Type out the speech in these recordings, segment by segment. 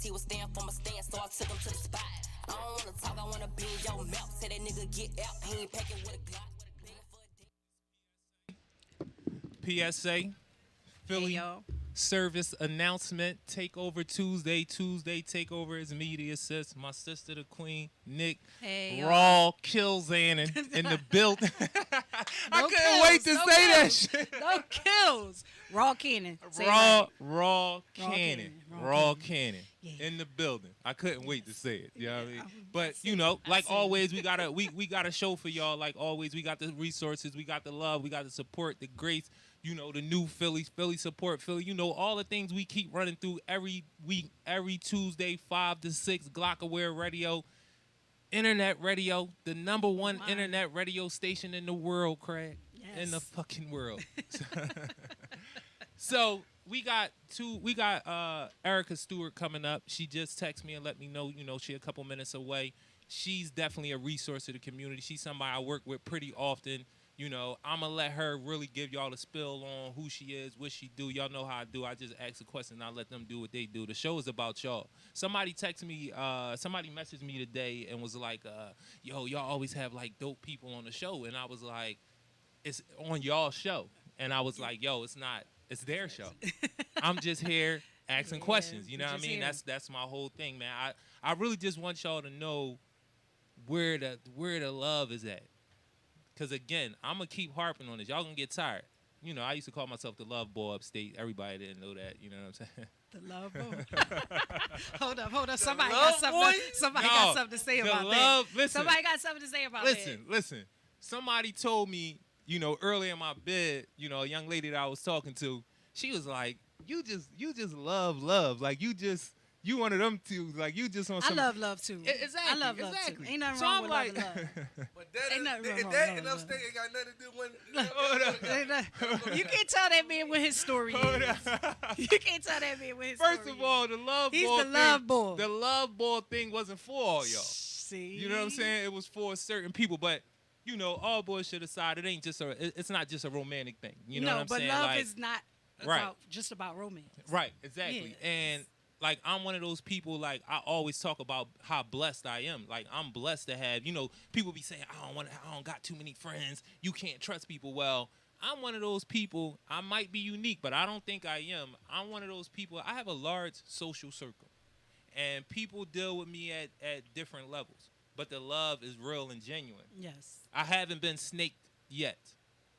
he was staying for my stand, so I took him to the spot. I don't wanna talk, I wanna be in your mouth. Say that nigga get out, he ain't packing with a Glock. PSA, Philly Hey, yo. service announcement. Takeover Tuesday. Takeover is me, the assist. My sister, the queen, Nick. Hey, yo. Raw kills in the building. I couldn't kills, wait to no say that kills. shit. No kills. Raw cannon. Say it Raw right. cannon. Raw Raw cannon. cannon. Yeah. In the building. I couldn't wait to say it. You know what I mean? I But see it. like I see it. always, we got a show for y'all. Like always, we got the resources, we got the love, we got the support, the grace. The new Philly support, Philly. All the things we keep running through every week, every Tuesday, 5 to 6, Glockaware Radio, internet radio, the number one internet radio station in the world, Craig. Yes. In the fucking world. So we got Erica Stewart coming up. She just texted me and let me know, she a couple minutes away. She's definitely a resource to the community. She's somebody I work with pretty often. I'm going to let her really give y'all the spill on who she is, what she do. Y'all know how I do. I just ask a question and I let them do what they do. The show is about y'all. Somebody texted me, somebody messaged me today and was like, yo, y'all always have like dope people on the show. And I was like, it's on y'all's show. And I was like, yo, it's not, it's their show. I'm just here asking questions. You know what I mean? That's my whole thing, man. I really just want y'all to know where the love is at. Because, again, I'm going to keep harping on this. Y'all going to get tired. I used to call myself the love boy upstate. Everybody didn't know that. You know what I'm saying? The love boy. Hold up. Somebody got something to say about that. Listen, somebody got something to say about that. Listen. Somebody told me, earlier in my bed, a young lady that I was talking to, she was like, you just love. Like, you one of them two, like you just on some. I love love too. Exactly. I love love too. Ain't nothing wrong with love and love. But that Ain't nothing wrong with that love. upstate ain't got nothing to do with You can't tell that man what his story is. You can't tell that man what his story is. First of all, the love He's ball the love boy. The love ball thing wasn't for all y'all. See, You know what I'm saying? It was for certain people, but all bullshit aside, it's not just a romantic thing. You know what I'm saying? But love like, is not just about romance. Right, exactly. Yeah. And like I'm one of those people, like I always talk about how blessed I am. Like I'm blessed to have, people be saying I don't got too many friends. You can't trust people. Well, I'm one of those people. I might be unique, but I don't think I am. I'm one of those people. I have a large social circle, and people deal with me at different levels. But the love is real and genuine. Yes. I haven't been snaked yet.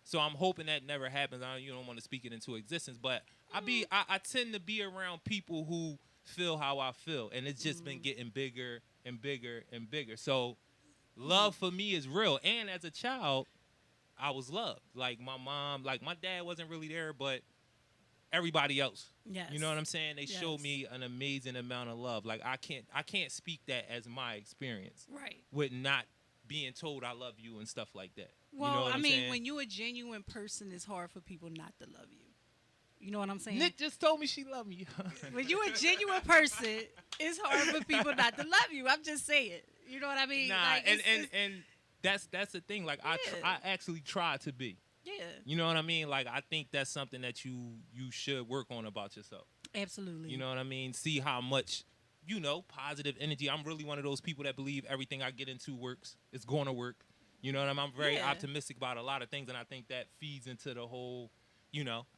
So I'm hoping that never happens. You don't want to speak it into existence, but I tend to be around people who feel how I feel, and it's just been getting bigger and bigger and bigger. So love for me is real. And as a child, I was loved. Like my mom, like my dad wasn't really there, but everybody else. Yes. You know what I'm saying? They Yes. showed me an amazing amount of love. Like I can't speak that as my experience. Right. With not being told I love you and stuff like that. Well, you know what I I'm mean, saying? when you're a genuine person, it's hard for people not to love you. You know what I'm saying? Nick just told me she loved me. When you're a genuine person, it's hard for people not to love you. I'm just saying. You know what I mean? Nah, like, and that's the thing. Like I actually try to be. Yeah. You know what I mean? Like I think that's something that you should work on about yourself. Absolutely. You know what I mean? See how much, positive energy. I'm really one of those people that believe everything I get into works. It's going to work. You know what I mean? I'm very optimistic about a lot of things, and I think that feeds into the whole.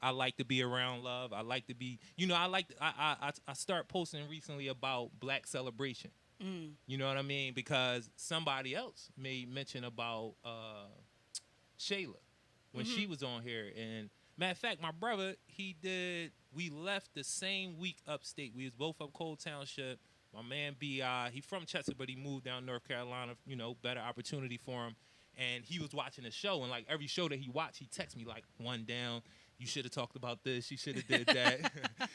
I like to be around love. I like to be. I start posting recently about Black celebration. You know what I mean? Because somebody else made mention about Shayla when she was on here. And matter of fact, my brother, we left the same week upstate. We was both up Cole Township. My man B.I., he from Chester, but he moved down North Carolina, better opportunity for him. And he was watching the show, and like every show that he watched, he texted me like, one down. You should have talked about this. You should have did that.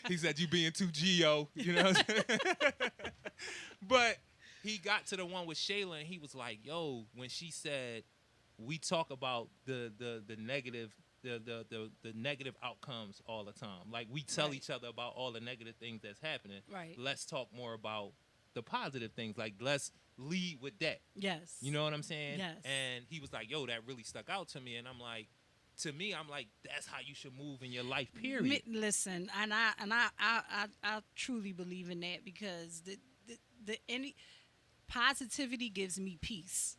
He said, you being too Geo. You know what I'm saying? But he got to the one with Shayla, and he was like, yo, when she said, we talk about the negative, the negative outcomes all the time. Like, we tell each other about all the negative things that's happening. Right. Let's talk more about the positive things. Like, let's lead with that. Yes. You know what I'm saying? Yes. And he was like, yo, that really stuck out to me. And I'm like, to me, I'm like, that's how you should move in your life. Period. Listen, and I truly believe in that because the any positivity gives me peace.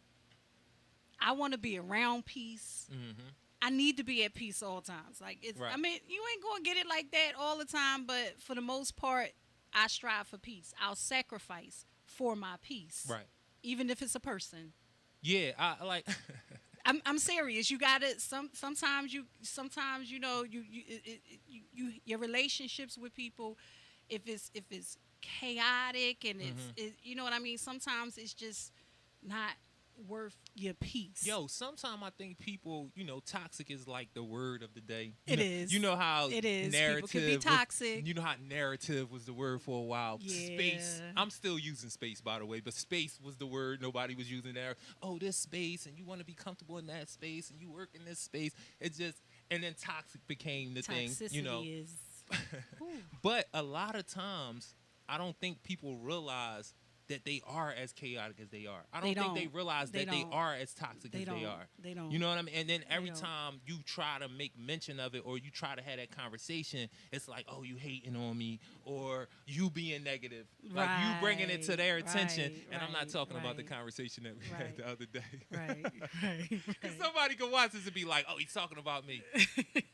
I want to be around peace. Mm-hmm. I need to be at peace all times. Like it's, Right. I mean, you ain't gonna get it like that all the time, but for the most part, I strive for peace. I'll sacrifice for my peace, Right. even if it's a person. Yeah, I like. I'm serious. You got to sometimes you know your relationships with people, if it's chaotic and it's you know what I mean. Sometimes it's just not worth your peace. Yo, sometimes I think people, toxic is like the word of the day. It is. You know how It is. narrative People can be toxic. You know how narrative was the word for a while. Yeah. Space. I'm still using space, by the way, but space was the word nobody was using there. Oh, this space, and you want to be comfortable in that space, and you work in this space. It's just, and then toxic became the Toxicity thing. is. But a lot of times, I don't think people realize that they are as chaotic as they are. I don't think they realize that they are as toxic as they are. They don't. You know what I mean? And then every don't. time you try to make mention of it or you try to have that conversation, it's like, oh, you hating on me or you being negative. Like you bringing it to their attention. And I'm not talking about the conversation that we had the other day. Right. Because somebody could watch this and be like, oh, he's talking about me.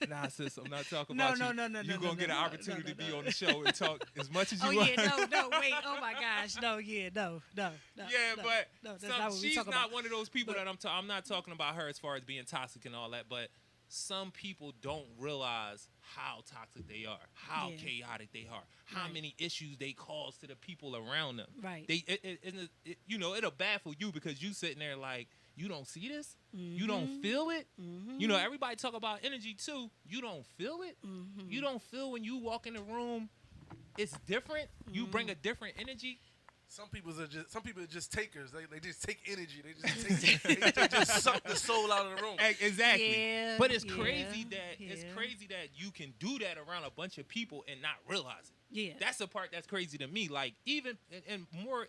Nah, sis, I'm not talking about you. No. You're going to get an opportunity to be on the show and talk as much as you Oh want. yeah, no, wait. Oh my gosh, no. Yeah, no, but that's not what we she's talk not about. one of those people that I'm not talking about her as far as being toxic and all that, but some people don't realize how toxic they are, how chaotic they are, how many issues they cause to the people around them. Right. It'll baffle you because you sitting there like, you don't see this? You don't feel it? Everybody talk about energy too. You don't feel it? You don't feel when you walk in the room, it's different? You bring a different energy? Some people are just takers. They just take energy. They just suck the soul out of the room. Exactly. Yeah, but it's crazy that yeah. you can do that around a bunch of people and not realize it. Yeah. That's the part that's crazy to me. Like even and more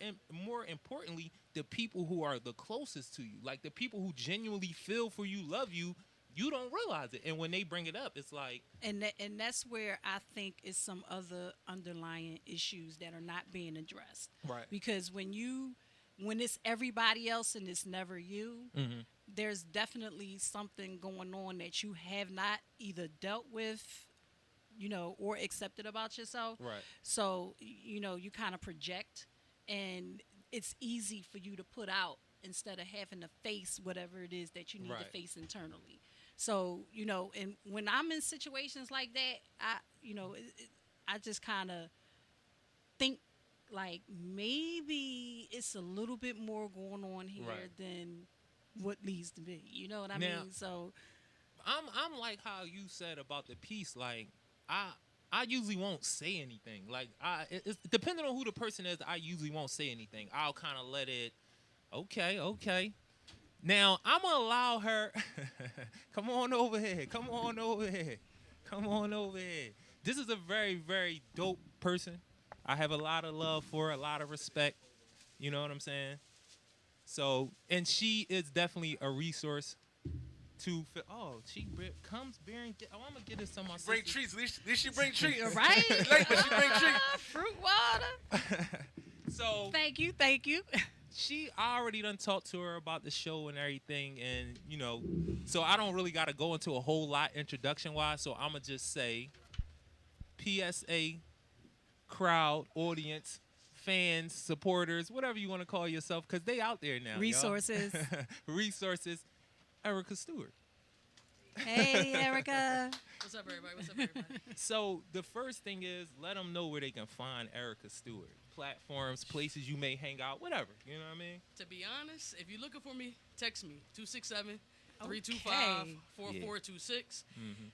importantly, the people who are the closest to you, like the people who genuinely feel for you, love you, you don't realize it. And when they bring it up, it's like And that's where I think is some other underlying issues that are not being addressed. Right. Because when it's everybody else and it's never you, there's definitely something going on that you have not either dealt with, or accepted about yourself. Right. So, you kind of project, and it's easy for you to put out instead of having to face whatever it is that you need to face internally. So, and when I'm in situations like that, I just kind of think like maybe it's a little bit more going on here than what needs to be. You know what I mean? So I'm like how you said about the peace. Like I usually won't say anything. Like it's depending on who the person is, I usually won't say anything. I'll kind of let it. Okay. Now, I'm going to allow her. Come on over here. This is a very, very dope person. I have a lot of love for her, a lot of respect. You know what I'm saying? So, and she is definitely a resource to. She comes bearing. I'm going to get this to my sister. Bring treats. At least she bring treats. right? Late, but she bring treats. Fruit water. So. Thank you. I already done talked to her about the show and everything, and so I don't really got to go into a whole lot introduction wise. So I'm gonna just say, PSA, crowd, audience, fans, supporters, whatever you want to call yourself, because they out there now. Resources. Resources. Erica Stewart. Hey, Erica. What's up, everybody? So the first thing is let them know where they can find Erica Stewart. Platforms, places you may hang out, whatever. You know what I mean? To be honest, if you're looking for me, text me 267-325-4426.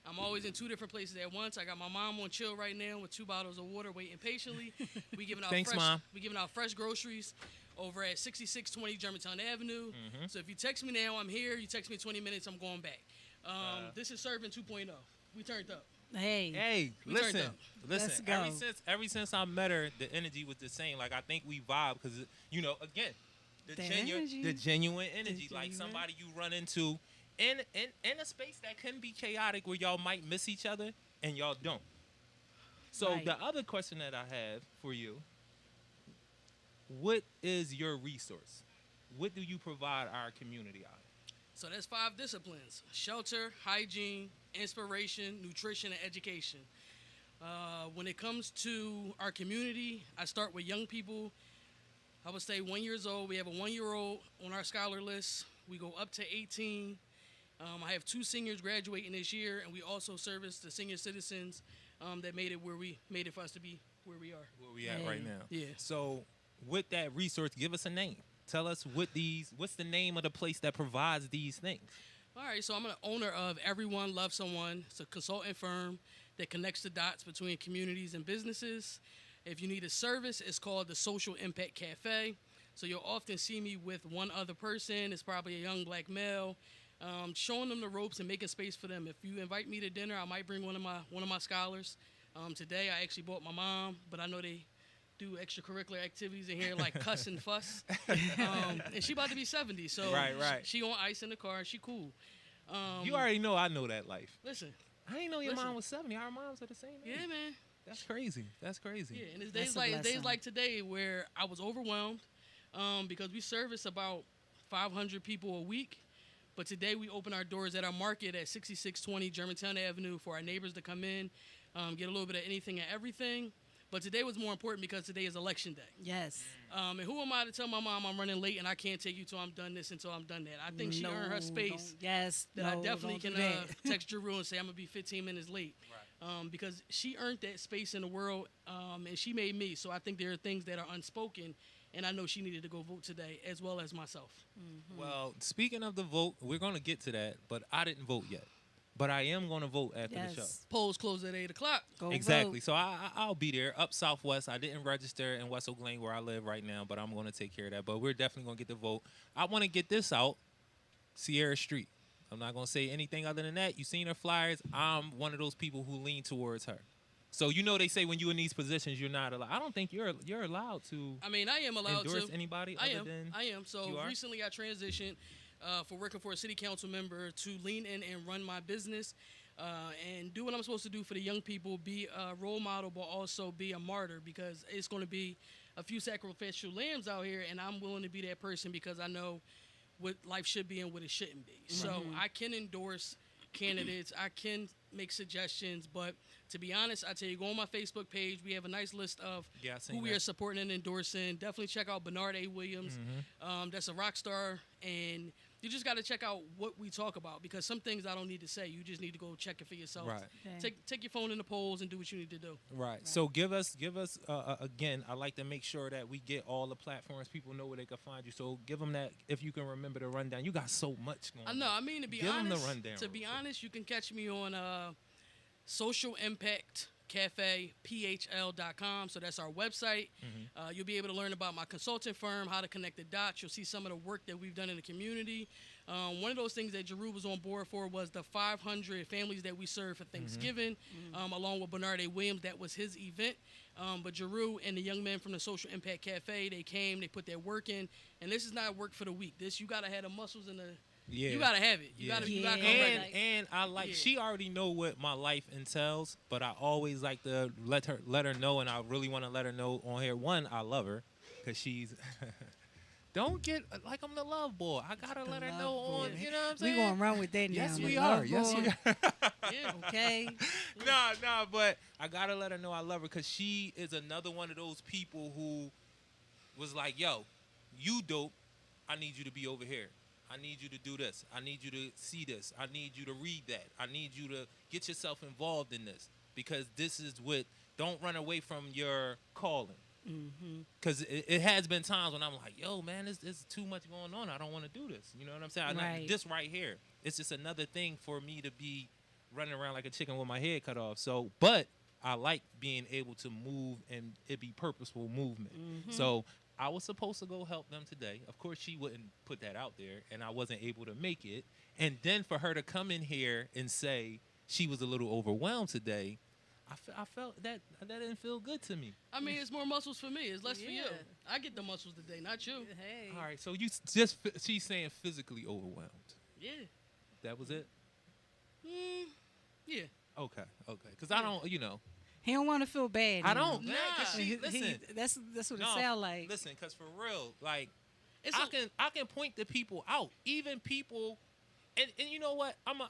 I'm always in 2 different places at once. I got my mom on chill right now with 2 bottles of water, waiting patiently. We giving out Thanks, fresh. Mom. We giving out fresh groceries over at 6620 Germantown Avenue. So if you text me now, I'm here. You text me in 20 minutes, I'm going back. This is Serving 2.0. We turned up. Hey, listen. Let's go. Ever since I met her, the energy was the same. Like I think we vibe because again, the genuine energy. Like somebody you run into, in a space that can be chaotic where y'all might miss each other and y'all don't. So Right. the other question that I have for you, what is your resource? What do you provide our community on? So that's 5 disciplines: shelter, hygiene, inspiration, nutrition, and education. When it comes to our community, I start with young people. I would say 1 year old. We have a 1-year-old on our scholar list. We go up to 18. I have 2 seniors graduating this year, and we also service the senior citizens that made it for us to be where we are. Where we at right now? Yeah. So with that resource, give us a name. Tell us what's the name of the place that provides these things? All right, so I'm an owner of Everyone Love Someone. It's a consulting firm that connects the dots between communities and businesses. If you need a service, it's called the Social Impact Cafe. So you'll often see me with one other person. It's probably a young black male, showing them the ropes and making space for them. If you invite me to dinner, I might bring one of my scholars. Today, I actually brought my mom, but I know they do extracurricular activities in here like cuss and fuss. And she about to be 70, so Right. she on ice in the car. She cool. You already know I know that life. Listen, I didn't know your Listen. mom was 70. Our moms are the same age. yeah, man. That's crazy. That's crazy. Yeah, and it's That's days a like blessing. today where I was overwhelmed because we service about 500 people a week. But today we open our doors at our market at 6620 Germantown Avenue for our neighbors to come in, get a little bit of anything and everything. But today was more important because today is election day. Yes. And who am I to tell my mom I'm running late and I can't take you till I'm done this until I'm done that? I think she earned her space. Yes. That no, I definitely don't can do that. text Jarue and say I'm gonna be 15 minutes late, because she earned that space in the world, and she made me. So I think there are things that are unspoken, and I know she needed to go vote today as well as myself. Well, speaking of the vote, we're going to get to that, but I didn't vote yet. But I am going to vote after the show. Yes. Polls close at 8:00. Go Exactly. vote. So I'll be there up Southwest. I didn't register in West Oak Lane where I live right now, but I'm going to take care of that. But we're definitely going to get the vote. I want to get this out, Sierra Street. I'm not going to say anything other than that. You seen her flyers. I'm one of those people who lean towards her. So you know they say when you're in these positions, you're not allowed. I don't think you're allowed to I mean, I am allowed endorse to. anybody I other am. than I am. So you are? recently I transitioned for working for a city council member to lean in and run my business and do what I'm supposed to do for the young people, be a role model, but also be a martyr, because it's going to be a few sacrificial lambs out here, and I'm willing to be that person because I know what life should be and what it shouldn't be. So I can endorse candidates. I can make suggestions, but to be honest, I tell you, go on my Facebook page. We have a nice list of Yeah, I seen who we that. are supporting and endorsing. Definitely check out Bernard A. Williams. That's a rock star, and you just got to check out what we talk about, because some things I don't need to say. You just need to go check it for yourself. Right. Okay. Take your phone in the polls and do what you need to do. Right. So give us again. I like to make sure that we get all the platforms. People know where they can find you. So give them that, if you can remember the rundown. You got so much going I on. know. I mean, to be Give 'em the honest, rundown real quick. you can catch me on Social Impact Cafe PHL.com. So that's our website. You'll be able to learn about my consulting firm, how to connect the dots. You'll see some of the work that we've done in the community. One of those things that Jarue was on board for was the 500 families that we serve for Thanksgiving, along with Bernard A. Williams. That was his event. But Jarue and the young men from the Social Impact Cafe, they came, they put their work in. And this is not work for the weak. This, you got to have the muscles and the... Yeah. You got to have it. You Yeah. got to come Yeah. ready. And I like, Yeah. she already know what my life entails, but I always like to let her know, and I really want to let her know on here. One, I love her because she's don't get like I'm the love boy. I gotta let her love know on, boy. you know what I'm We saying? gonna run with that now. Yes, The we love are. Yes, boy. we are. Yeah. Okay. Nah, but I gotta let her know I love her because she is another one of those people who was like, yo, you dope. I need you to be over here. I need you to do this. I need you to see this. I need you to read that. I need you to get yourself involved in this, because this is what, don't run away from your calling. Because it has been times when I'm like, yo, man, there's too much going on. I don't want to do this. You know what I'm saying? Right. This right here, it's just another thing for me to be running around like a chicken with my head cut off. So, but I like being able to move and it be purposeful movement. So I was supposed to go help them today. Of course, she wouldn't put that out there, and I wasn't able to make it. And then for her to come in here and say she was a little overwhelmed today, I felt that didn't feel good to me. I mean, it's more muscles for me. It's less for you. Yeah. I get the muscles today, not you. Hey. All right, so she's saying physically overwhelmed. Yeah. That was it. Yeah. Okay. Because I don't, He don't want to feel bad. I now. don't. Nah. Listen. That's what No, it sound like. Listen, because for real, like It's I can point the people out, even people, and you know what? I'm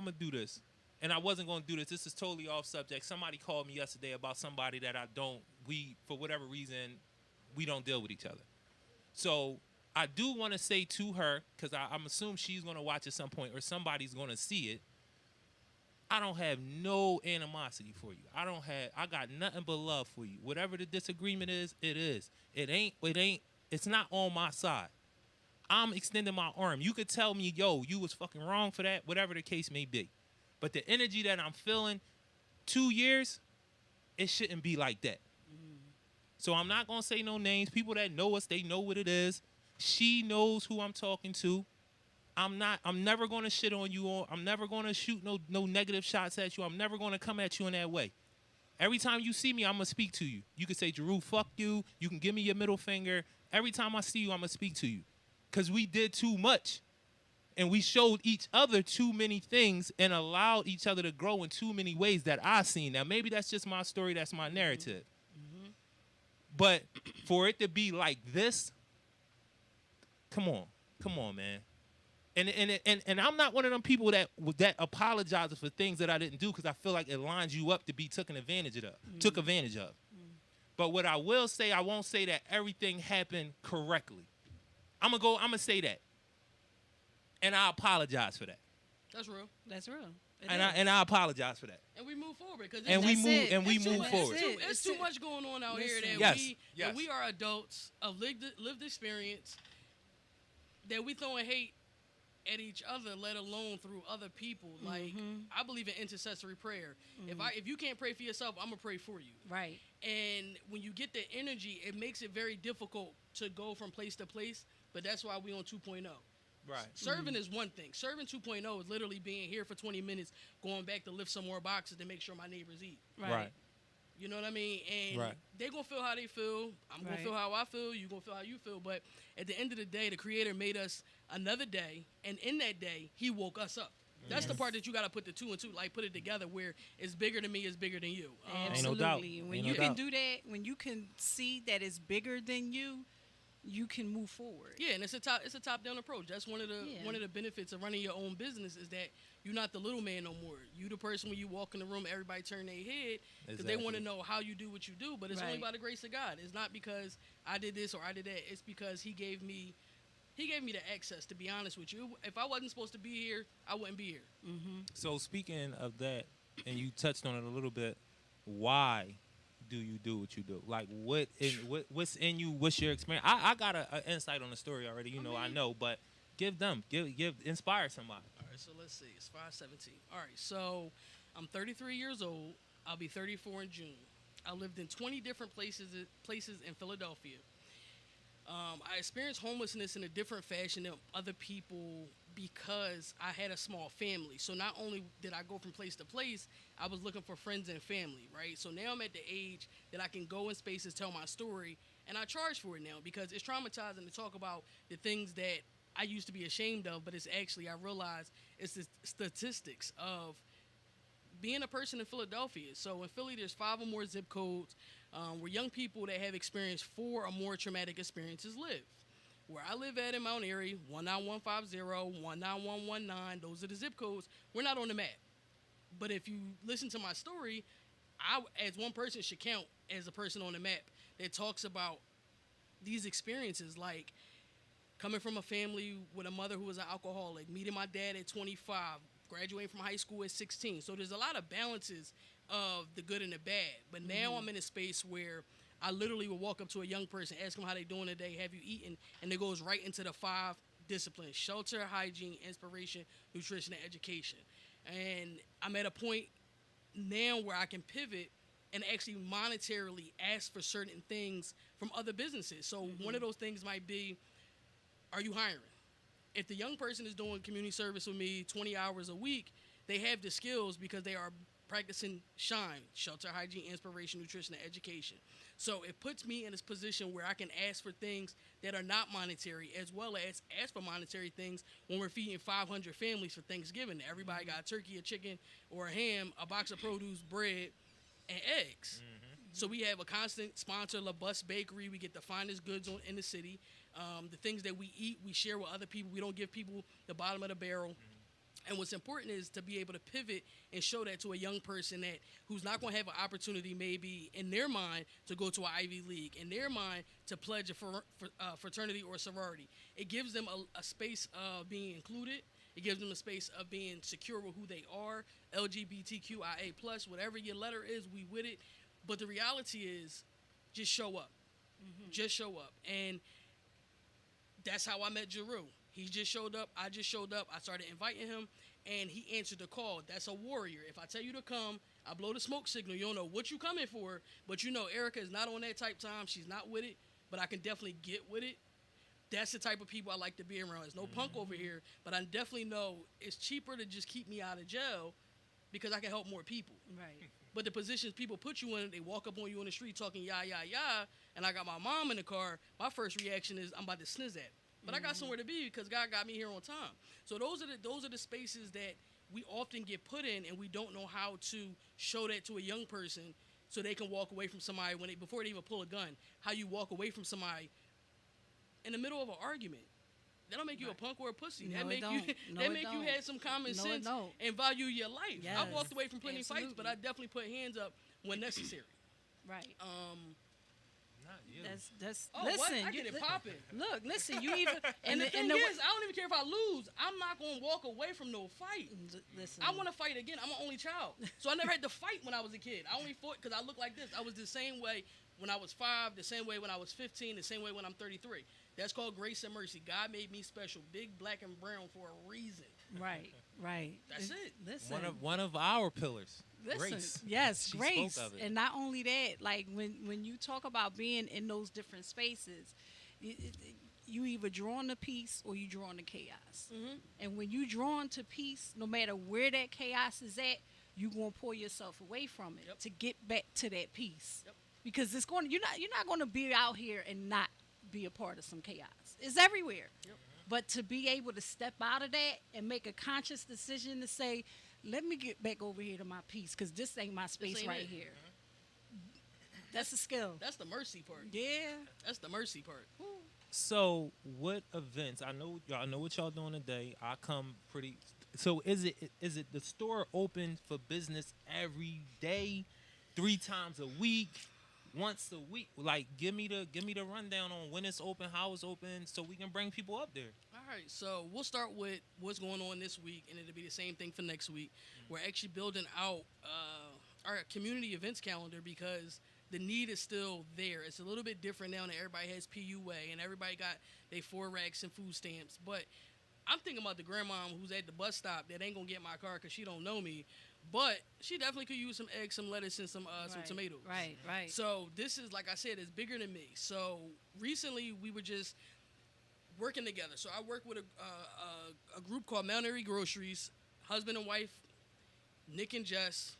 a do this, and I wasn't gonna do this. This is totally off subject. Somebody called me yesterday about somebody that we for whatever reason, we don't deal with each other. So I do want to say to her, because I'm assuming she's gonna watch at some point or somebody's gonna see it. I don't have no animosity for you. I got nothing but love for you. Whatever the disagreement is, it is. It's not on my side. I'm extending my arm. You could tell me, yo, you was fucking wrong for that, whatever the case may be. But the energy that I'm feeling, 2 years, it shouldn't be like that. So I'm not going to say no names. People that know us, they know what it is. She knows who I'm talking to. I'm never going to shit on you. I'm never going to shoot no negative shots at you. I'm never going to come at you in that way. Every time you see me, I'm going to speak to you. You can say, Jarue, fuck you. You can give me your middle finger. Every time I see you, I'm going to speak to you. Because we did too much. And we showed each other too many things and allowed each other to grow in too many ways that I've seen. Now, maybe that's just my story. That's my narrative. But for it to be like this, come on, man. And I'm not one of them people that apologizes for things that I didn't do because I feel like it lines you up to be took advantage of. But what I will say, I won't say that everything happened correctly. I'm gonna say that, and I apologize for that. That's real. That's real. And I apologize for that. And we move forward because We move forward. It's too much going on out here that Yes. we are adults of lived experience that we throwing hate at each other, let alone through other people. Like I believe in intercessory prayer. If you can't pray for yourself, I'm gonna pray for you. Right. And when you get the energy, it makes it very difficult to go from place to place. But that's why we on 2.0. Right. Serving is one thing. Serving 2.0 is literally being here for 20 minutes, going back to lift some more boxes to make sure my neighbors eat. Right. You know what I mean? And they're going to feel how they feel. I'm going to feel how I feel. You're going to feel how you feel. But at the end of the day, the Creator made us another day. And in that day, He woke us up. That's the part that you got to put the two and two, like put it together where it's bigger than me, it's bigger than you. Absolutely. Ain't no doubt. When you can do that, when you can see that it's bigger than you can move forward. Yeah, and it's a top down approach. That's one of the benefits of running your own business is that you're not the little man no more. You the person when you walk in the room, everybody turn their head because they want to know how you do what you do. But it's only by the grace of God. It's not because I did this or I did that. It's because He gave me the access. To be honest with you, if I wasn't supposed to be here, I wouldn't be here. So speaking of that, and you touched on it a little bit, why do you do what you do? Like, what's in you? What's your experience? I got an insight on the story already. I know, but inspire somebody. All right, so let's see. It's 5:17. All right, so I'm 33 years old. I'll be 34 in June. I lived in 20 different places in Philadelphia. I experienced homelessness in a different fashion than other people because I had a small family. So not only did I go from place to place, I was looking for friends and family, right? So now I'm at the age that I can go in spaces, tell my story, and I charge for it now because it's traumatizing to talk about the things that I used to be ashamed of, but it's actually, I realize it's the statistics of being a person in Philadelphia. So in Philly, there's 5 or more zip codes where young people that have experienced 4 or more traumatic experiences live. Where I live at in Mount Airy, 19150, 19119, those are the zip codes. We're not on the map. But if you listen to my story, I, as one person, should count as a person on the map that talks about these experiences, like coming from a family with a mother who was an alcoholic, meeting my dad at 25, graduating from high school at 16. So there's a lot of balances of the good and the bad. But now I'm in a space where I literally will walk up to a young person, ask them how they doing today, have you eaten? And it goes right into the 5 disciplines: shelter, hygiene, inspiration, nutrition, and education. And I'm at a point now where I can pivot and actually monetarily ask for certain things from other businesses. So one of those things might be, are you hiring? If the young person is doing community service with me 20 hours a week, they have the skills because they are practicing SHINE, shelter, hygiene, inspiration, nutrition, and education. So it puts me in this position where I can ask for things that are not monetary, as well as ask for monetary things when we're feeding 500 families for Thanksgiving. Everybody got a turkey, a chicken, or a ham, a box of produce, bread, and eggs. So we have a constant sponsor, La Bus Bakery. We get the finest goods in the city. The things that we eat, we share with other people. We don't give people the bottom of the barrel. And what's important is to be able to pivot and show that to a young person that who's not going to have an opportunity maybe in their mind to go to an Ivy League, in their mind to pledge a fraternity or a sorority. It gives them a space of being included. It gives them a space of being secure with who they are, LGBTQIA+, whatever your letter is, we with it. But the reality is just show up. Just show up. And that's how I met Jarue. He just showed up. I just showed up. I started inviting him, and he answered the call. That's a warrior. If I tell you to come, I blow the smoke signal. You don't know what you coming for, but you know Erica is not on that type time. She's not with it, but I can definitely get with it. That's the type of people I like to be around. There's no punk over here, but I definitely know it's cheaper to just keep me out of jail because I can help more people. Right. But the positions people put you in, they walk up on you on the street talking yah, yah, yah, and I got my mom in the car, my first reaction is I'm about to sniz at. But I got somewhere to be because God got me here on time. So those are the spaces that we often get put in, and we don't know how to show that to a young person so they can walk away from somebody before they even pull a gun. How you walk away from somebody in the middle of an argument. That don't make you a punk or a pussy. No, that make don't. you No, that it make you don't. have some common No, it sense don't. and value your life. Yes, I walked away from plenty of fights, but absolutely. I definitely put hands up when necessary. Right. Not you. That's Oh, listen. what? I get it popping. Look, listen. You even And the thing the is, I don't even care if I lose. I'm not going to walk away from no fight. listen. I want to fight again. I'm an only child. So I never had to fight when I was a kid. I only fought because I look like this. I was the same way when I was 5, the same way when I was 15, the same way when I'm 33. That's called grace and mercy. God made me special, big, black, and brown for a reason. Right. That's it. Listen. One of our pillars. Listen, Grace. yes, She grace, spoke of it. and not only that, like when you talk about being in those different spaces, you either drawn to peace or you drawn to chaos. And when you drawn to peace, no matter where that chaos is at, you gonna pull yourself away from it to get back to that peace. Because it's going, you're not gonna be out here and not be a part of some chaos. It's everywhere. But to be able to step out of that and make a conscious decision to say, let me get back over here to my peace because this ain't my space ain't right it. here. That's a skill. That's the mercy part. Yeah. That's the mercy part. So, what events? I know y'all know what y'all doing today. I come pretty. So, is it the store open for business every day, 3 times a week, once a week? Like, give me the rundown on when it's open, how it's open, so we can bring people up there. All right, so we'll start with what's going on this week, and it'll be the same thing for next week. We're actually building out our community events calendar because the need is still there. It's a little bit different now that everybody has PUA and everybody got their 4 racks and food stamps. But I'm thinking about the grandma who's at the bus stop that ain't gonna get my car because she don't know me, but she definitely could use some eggs, some lettuce, and some tomatoes. Right. So this is, like I said, it's bigger than me. So recently we were just working together. So I work with a group called Mount Airy Groceries, husband and wife, Nick and Jess.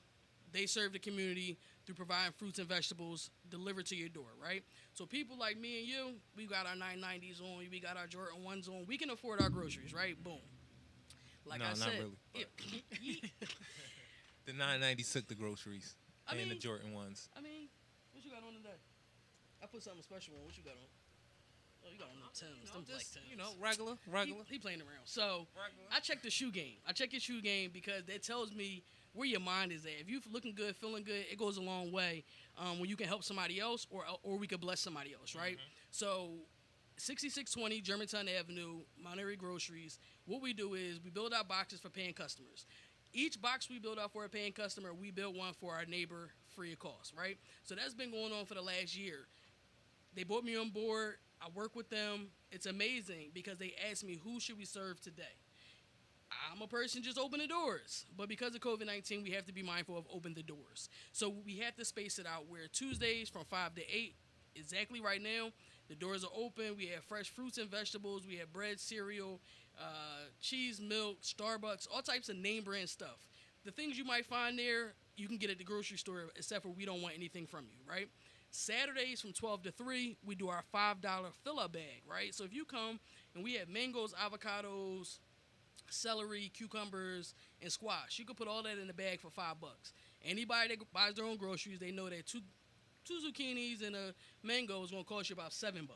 They serve the community through providing fruits and vegetables delivered to your door, right? So people like me and you, we got our 990s on, we got our Jordan 1s on. We can afford our groceries, right? Boom. Like No, I not said, really, The 990 took the groceries and the Jordan ones. I mean, what you got on today? I put something special on. What you got on? Oh, you got on the Timbs. Them black Timbs. Regular. He playing around. So I check the shoe game. I check your shoe game because that tells me where your mind is at. If you're looking good, feeling good, it goes a long way when you can help somebody else or we could bless somebody else, right? So 6620 Germantown Avenue, Mount Airy Groceries. What we do is we build out boxes for paying customers. Each box we build out for a paying customer, we build one for our neighbor free of cost, right? So that's been going on for the last year. They brought me on board. I work with them. It's amazing because they ask me, who should we serve today? I'm a person, just open the doors. But because of COVID-19, we have to be mindful of open the doors. So we have to space it out where Tuesdays from 5 to 8, exactly right now, the doors are open. We have fresh fruits and vegetables. We have bread, cereal, cheese, milk, Starbucks, all types of name brand stuff. The things you might find there you can get it at the grocery store, except for we don't want anything from you, right? Saturdays from 12 to 3, we do our $5 fill-up bag, right? So if you come and we have mangoes, avocados, celery, cucumbers, and squash, you can put all that in the bag for $5. Anybody that buys their own groceries, they know that two zucchinis and a mango is going to cost you about $7.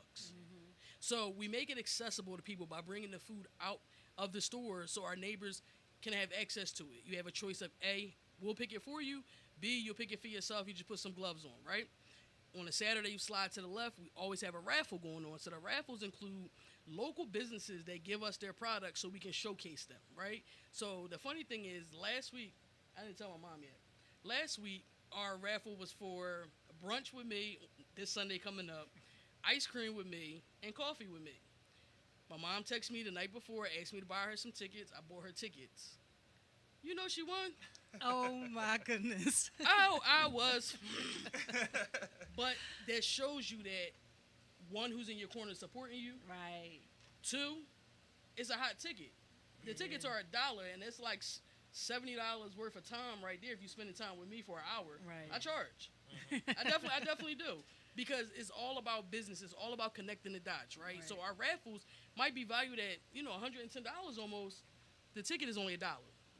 So we make it accessible to people by bringing the food out of the store so our neighbors can have access to it. You have a choice of A, we'll pick it for you. B, you'll pick it for yourself. You just put some gloves on, right? On a Saturday, you slide to the left. We always have a raffle going on. So the raffles include local businesses that give us their products so we can showcase them, right? So the funny thing is, last week, I didn't tell my mom yet. Last week, our raffle was for brunch with me, this Sunday coming up, ice cream with me, and coffee with me. My mom texted me the night before, asked me to buy her some tickets. I bought her tickets. You know she won? Oh my goodness. Oh, I was. But that shows you that, one, who's in your corner supporting you. Right. Two, it's a hot ticket. The tickets are $1, and it's like $70 worth of time right there if you're spending time with me for an hour. Right. I charge. I definitely do. Because it's all about business. It's all about connecting the dots, right? So our raffles might be valued at, $110 almost. The ticket is only $1.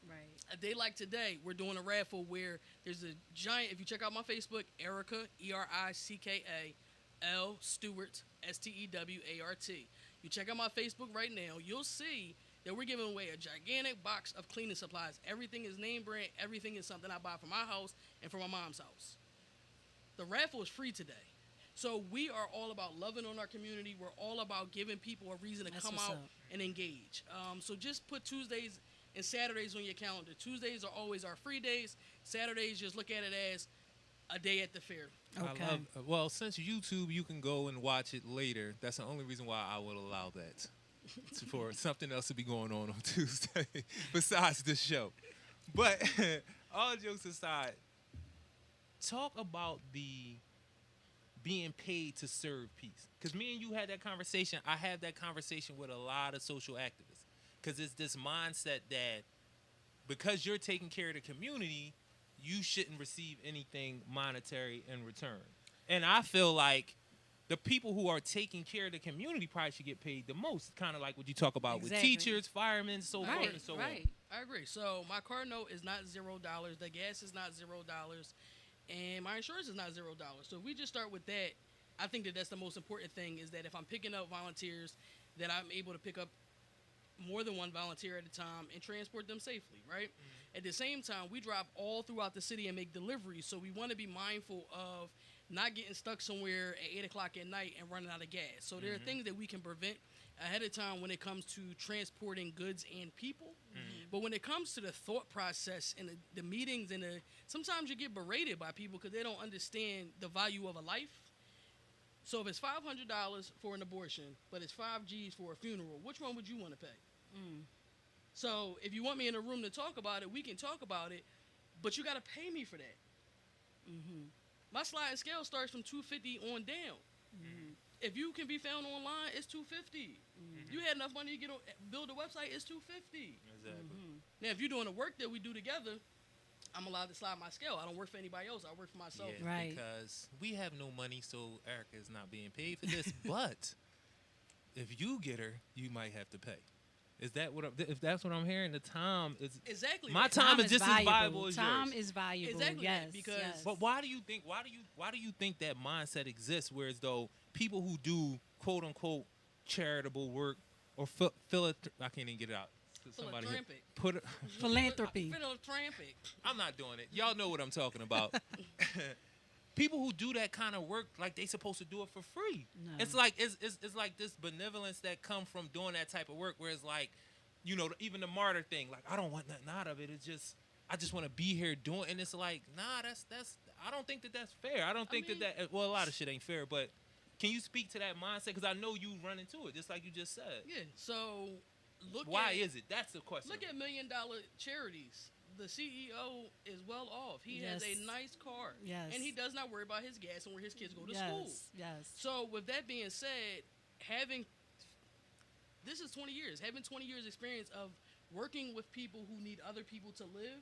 Right. A day like today, we're doing a raffle where there's a giant, if you check out my Facebook, Erica, Ericka, L. Stewart, Stewart. You check out my Facebook right now, you'll see that we're giving away a gigantic box of cleaning supplies. Everything is name brand. Everything is something I buy for my house and for my mom's house. The raffle is free today. So we are all about loving on our community. We're all about giving people a reason to come out and engage. So just put Tuesdays and Saturdays on your calendar. Tuesdays are always our free days. Saturdays, just look at it as a day at the fair. Okay. Well, since YouTube, you can go and watch it later. That's the only reason why I would allow that. For something else to be going on Tuesday besides the show. But all jokes aside, talk about the being paid to serve peace. Because me and you had that conversation. I had that conversation with a lot of social activists. Because it's this mindset that because you're taking care of the community, you shouldn't receive anything monetary in return. And I feel like the people who are taking care of the community probably should get paid the most. Kind of like what you talk about with teachers, firemen, so forth and so on. I agree. So my car note is not $0. The gas is not $0. And my insurance is not $0. So if we just start with that, I think that that's the most important thing, is that if I'm picking up volunteers, that I'm able to pick up more than one volunteer at a time and transport them safely, right? At the same time, we drive all throughout the city and make deliveries. So we want to be mindful of not getting stuck somewhere at 8 o'clock at night and running out of gas. So there are things that we can prevent ahead of time when it comes to transporting goods and people. But when it comes to the thought process and the meetings and sometimes you get berated by people because they don't understand the value of a life. So if it's $500 for an abortion, but it's $5 for a funeral, which one would you want to pay? So if you want me in a room to talk about it, we can talk about it, but you got to pay me for that. My sliding scale starts from $250 on down. If you can be found online, it's $250. You had enough money to build a website, it's $250. Exactly. Now, if you're doing the work that we do together, I'm allowed to slide my scale. I don't work for anybody else. I work for myself. Yeah, Right. because we have no money, so Erica is not being paid for this. But if you get her, you might have to pay. Is that what? If that's what I'm hearing, the time is exactly. My time is just as valuable as yours. Time is valuable. Exactly. Yes. Because. Yes. But why do you think? Why do you think that mindset exists? Whereas though people who do quote unquote charitable work or I can't even get it out. Somebody Philanthropic. Philanthropy. Philanthropic. I'm not doing it. Y'all know what I'm talking about. People who do that kind of work, like they supposed to do it for free. No. It's like it's like this benevolence that come from doing that type of work. Where it's like, even the martyr thing. Like I don't want nothing out of it. It's just I just want to be here doing. And it's like, nah, that's. I don't think that's fair. I don't think that. Well, a lot of shit ain't fair. But can you speak to that mindset? Because I know you run into it, just like you just said. Yeah. So why is it? That's the question. Look at $1 million charities. The CEO is well off. He has a nice car. Yes. And he does not worry about his gas and where his kids go to school. Yes. So with that being said, this is 20 years. Having 20 years experience of working with people who need other people to live,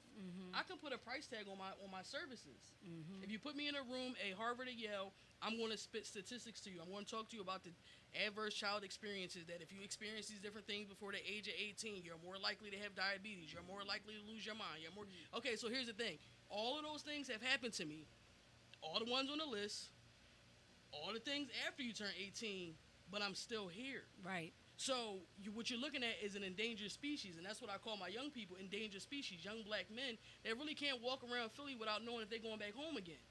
I can put a price tag on my services. If you put me in a room, a Harvard or Yale, I'm going to spit statistics to you. I'm going to talk to you about the adverse child experiences, that if you experience these different things before the age of 18, you're more likely to have diabetes, you're more likely to lose your mind, you're more... Okay, so here's the thing. All of those things have happened to me. All the ones on the list, all the things after you turn 18, but I'm still here. Right. So what you're looking at is an endangered species, and that's what I call my young people, endangered species, young black men that really can't walk around Philly without knowing if they're going back home again.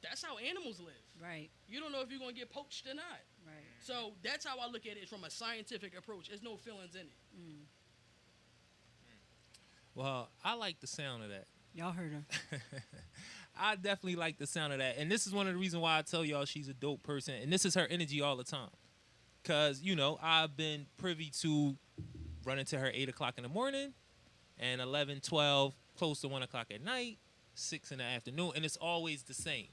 That's how animals live. Right. You don't know if you're going to get poached or not. Right. So that's how I look at it from a scientific approach. There's no feelings in it. Well, I like the sound of that. Y'all heard her. I definitely like the sound of that. And this is one of the reasons why I tell y'all she's a dope person. And this is her energy all the time. Because, you know, I've been privy to running to her 8 o'clock in the morning and 11, 12, close to 1 o'clock at night, 6 in the afternoon. And it's always the same.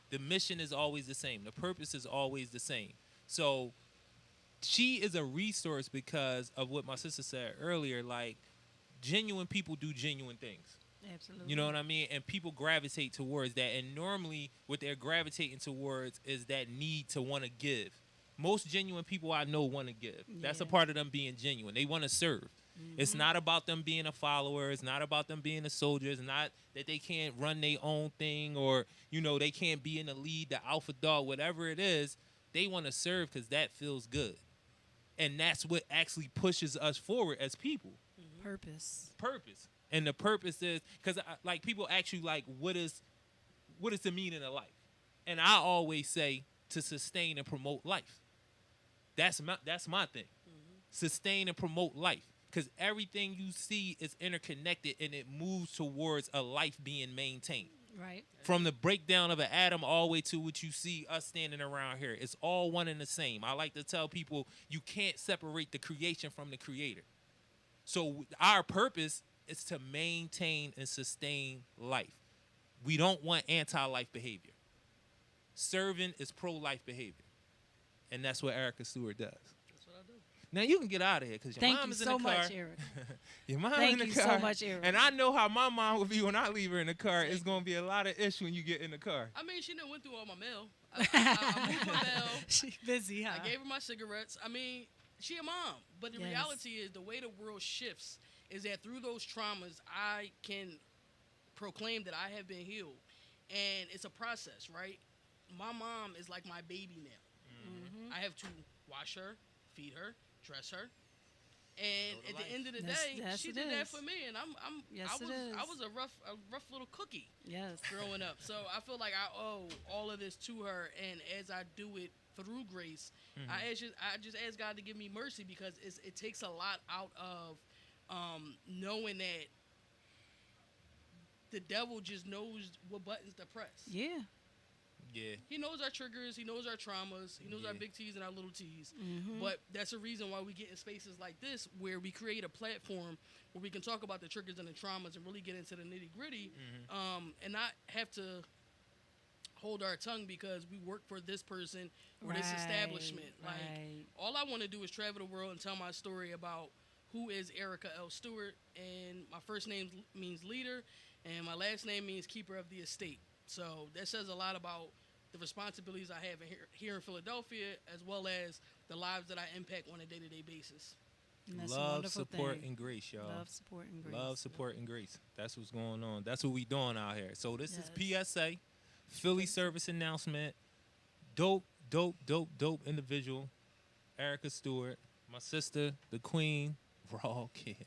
The mission is always the same. The purpose is always the same. So she is a resource because of what my sister said earlier. Like, genuine people do genuine things. Absolutely. You know what I mean? And people gravitate towards that. And normally what they're gravitating towards is that need to want to give. Most genuine people I know want to give. That's a part of them being genuine. They want to serve. It's not about them being a follower. It's not about them being a soldier. It's not that they can't run their own thing or, you know, they can't be in the lead, the alpha dog, whatever it is. They want to serve because that feels good. And that's what actually pushes us forward as people. Purpose. And the purpose is, because like people ask you, like, what is the meaning of life? And I always say to sustain and promote life. That's my thing. Sustain and promote life. Because everything you see is interconnected and it moves towards a life being maintained. Right. From the breakdown of an atom all the way to what you see us standing around here. It's all one and the same. I like to tell people you can't separate the creation from the creator. So our purpose is to maintain and sustain life. We don't want anti-life behavior. Serving is pro-life behavior. And that's what Erica Stewart does. That's what I do. Now you can get out of here because your mom is in the car. Thank you so much, Eric. Your mom Thank in the you car. so much, Eric. And I know how my mom would be when I leave her in the car. It's gonna be a lot of issue when you get in the car. I mean, she done went through all my mail. I moved my mail. She busy, huh? I gave her my cigarettes. I mean, she a mom. But the reality is the way the world shifts is that through those traumas, I can proclaim that I have been healed. And it's a process, right? My mom is like my baby now. I have to wash her, feed her, dress her. And at the end of the day, she did that for me, and I was a rough little cookie. Yes. Growing up, so I feel like I owe all of this to her, and as I do it through grace, I just ask God to give me mercy because it takes a lot out of knowing that the devil just knows what buttons to press. Yeah. Yeah. He knows our triggers. He knows our traumas. He knows our big T's and our little T's. But that's a reason why we get in spaces like this where we create a platform where we can talk about the triggers and the traumas and really get into the nitty gritty and not have to hold our tongue because we work for this person or this establishment. Like, all I want to do is travel the world and tell my story about who is Erica L. Stewart. And my first name means leader, and my last name means keeper of the estate. So that says a lot about the responsibilities I have here in Philadelphia, as well as the lives that I impact on a day-to-day basis. Love, support, and grace, y'all. Love, support, and grace. Love, support, and grace. That's what's going on. That's what we doing out here. So this is PSA, Philly service announcement. Dope individual, Erica Stewart, my sister, the queen, Raw Kid.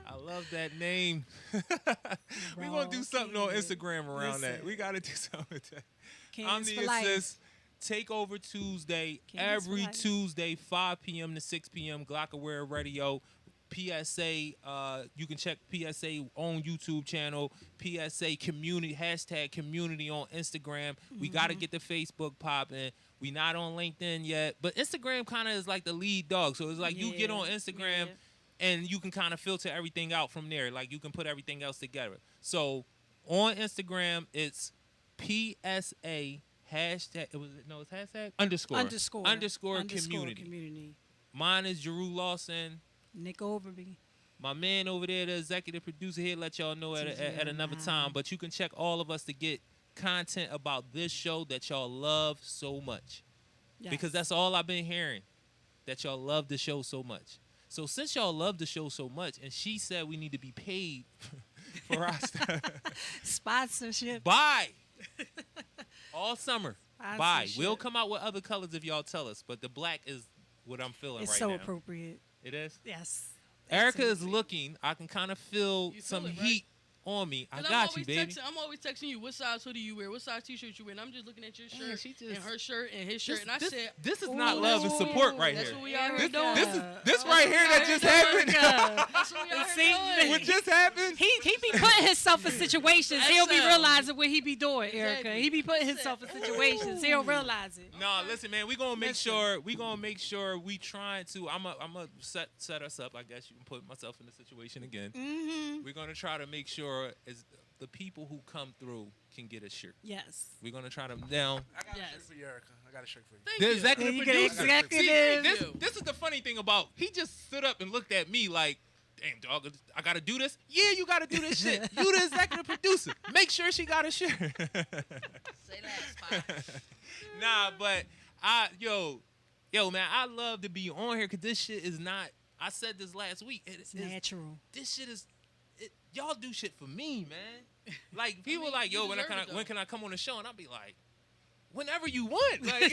I love that name. We're going to do something on Instagram around that. We got to do something with that. I'm the assist. TakeOver Tuesday, every Tuesday, 5 p.m. to 6 p.m. Glockaware Radio. PSA, you can check PSA on YouTube channel. PSA community, hashtag community on Instagram. We got to get the Facebook popping. We not on LinkedIn yet. But Instagram kind of is like the lead dog. So it's like you get on Instagram. And you can kind of filter everything out from there. Like, you can put everything else together. So, on Instagram, it's PSA hashtag. It's hashtag? Underscore community. Mine is Jarue Lawson. Nick Overby. My man over there, the executive producer here, let y'all know at another time. But you can check all of us to get content about this show that y'all love so much. Yes. Because that's all I've been hearing, that y'all love the show so much. So since y'all love the show so much, and she said we need to be paid for our stuff, Sponsorship. buy all summer. Buy. Sponsorship. We'll come out with other colors if y'all tell us, but the black is what I'm feeling It's right so now. appropriate. It is. Yes. Erica is Absolutely. looking. I can kind of feel You some feel it, right? heat on me. I 'Cause got you, baby. I'm always texting you, what size hoodie you wear, what size t-shirt you wear, and I'm just looking at your shirt she just- and her shirt and his shirt, and I said, This is not love and support right that's here. what we out here doing. This right here that just happened. That's what we out See, here doing. What just happened? He be putting himself in situations. He'll be XL. realizing what he be doing, Erica. Exactly. He be putting himself in situations. He'll realize it. No, listen, man. We're gonna make sure we trying to. I'm gonna set us up. I guess you can put myself in the situation again. Mm-hmm. We're gonna try to make sure is the people who come through can get a shirt. Yes. We're gonna try to now. I got a Yes. shirt for you, Erica. I got a shirt for you. Thank The you. executive You get producer. executive. See, this is the funny thing about he just stood up and looked at me like, damn dog, I gotta do this. Yeah, you gotta do this shit. You the executive producer. Make sure she got a shirt. Say that, Spot. Nah, but yo, man, I love to be on here because this shit is not. I said this last week. It's natural. This shit is. Y'all do shit for me, man. Like people mean, like, you yo, when deserve it, though. when can I come on the show? And I'll be like, whenever you want. Like,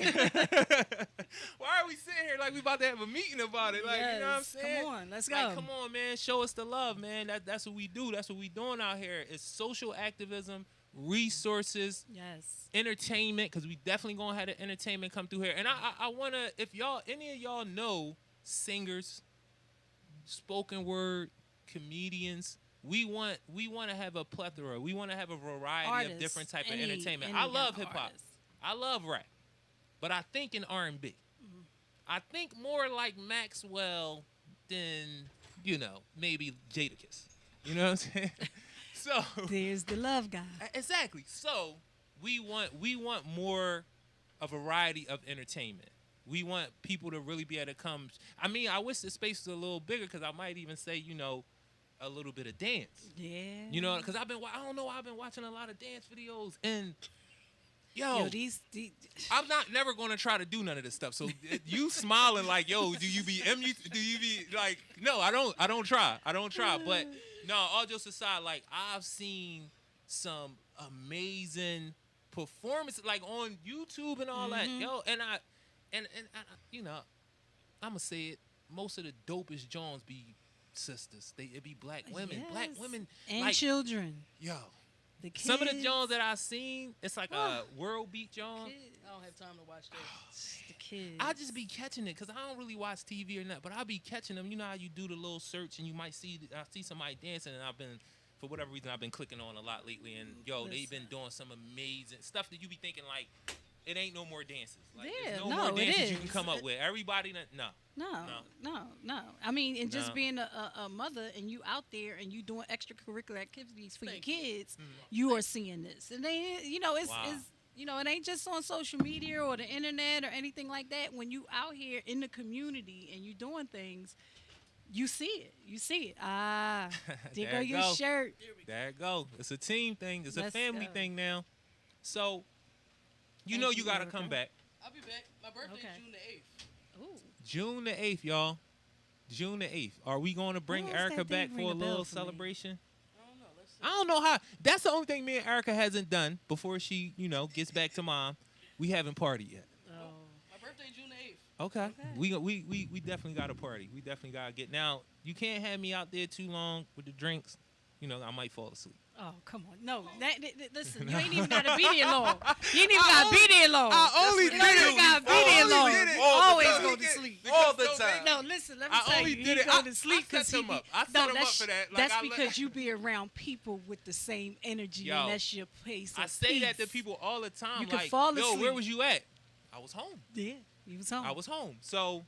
why are we sitting here like we about to have a meeting about it? Like, you know what I'm Yes. saying? Come on, let's go. Like, come on, man. Show us the love, man. That's what we do. That's what we doing out here. It's social activism, resources, Yes. entertainment, because we definitely gonna have the entertainment come through here. And I wanna, if any of y'all know singers, spoken word, comedians, we want to have a plethora. We want to have a variety Artists, of different type of any- entertainment. any I love kind of hip hop. artist. I love rap, but I think in R&B. I think more like Maxwell than maybe Jadakiss. You know what I'm saying? So There's the love guy. exactly. So we want more a variety of entertainment. We want people to really be able to come. I mean, I wish the space was a little bigger because I might even say, a little bit of dance. Yeah. Because I've been watching a lot of dance videos and Yo, these I'm never going to try to do none of this stuff. So you smiling like, yo, do you be like, no, I don't try. But no, all jokes aside, like I've seen some amazing performances like on YouTube and all that. Yo, and I I'm gonna say it, most of the dopest Jones be sisters. It be black women. Yes. Black women and like, children. yo. The kids. Some of the Jones that I've seen, it's like a world beat John. I don't have time to watch that. The kids. I just be catching it because I don't really watch TV or not, but I be catching them. You know how you do the little search and you might see somebody dancing, and for whatever reason, I've been clicking on a lot lately, and they've been doing some amazing stuff that you be thinking like, it ain't no more dances. Like, there's no more it dances you is. can come up with. Everybody, no. No. I mean, and just No. being a mother and you out there and you doing extracurricular activities for Thank your you. kids, you are seeing this. And they, it's, Wow. it's, it ain't just on social media or the internet or anything like that. When you out here in the community and you doing things, you see it. You see it. Ah, there There go it your go. shirt. There it go. It's a team thing. It's a Let's family go. thing now. So, Thank you you, got to Erica. come back. I'll be back. My birthday Okay. is June the 8th. Ooh. June the 8th, y'all. June the 8th. Are we going to bring Why does Erica that back date for ring a a bell little for me? celebration? I don't know. Let's see. I don't know how. That's the only thing me and Erica hasn't done before she, gets back to mom. We haven't partied yet. Oh. My birthday June the 8th. Okay. We definitely got to party. We definitely got to get. Now, you can't have me out there too long with the drinks. I might fall asleep. Oh, come on. No. Listen, you ain't even got to be there long. You ain't even got to be there long. only You ain't even got to be there long. Always go to sleep. All the time. No, listen, let me I tell only you, did he it- go I- to sleep I set because he him be, up. I set no, him up that's, for that. Like, that's I because you be around people with the same energy, Yo, and that's your pace of I say that to peace. people all the time. You can like, fall yo, where asleep. was you at? I was home. Yeah, he was home. I was home. So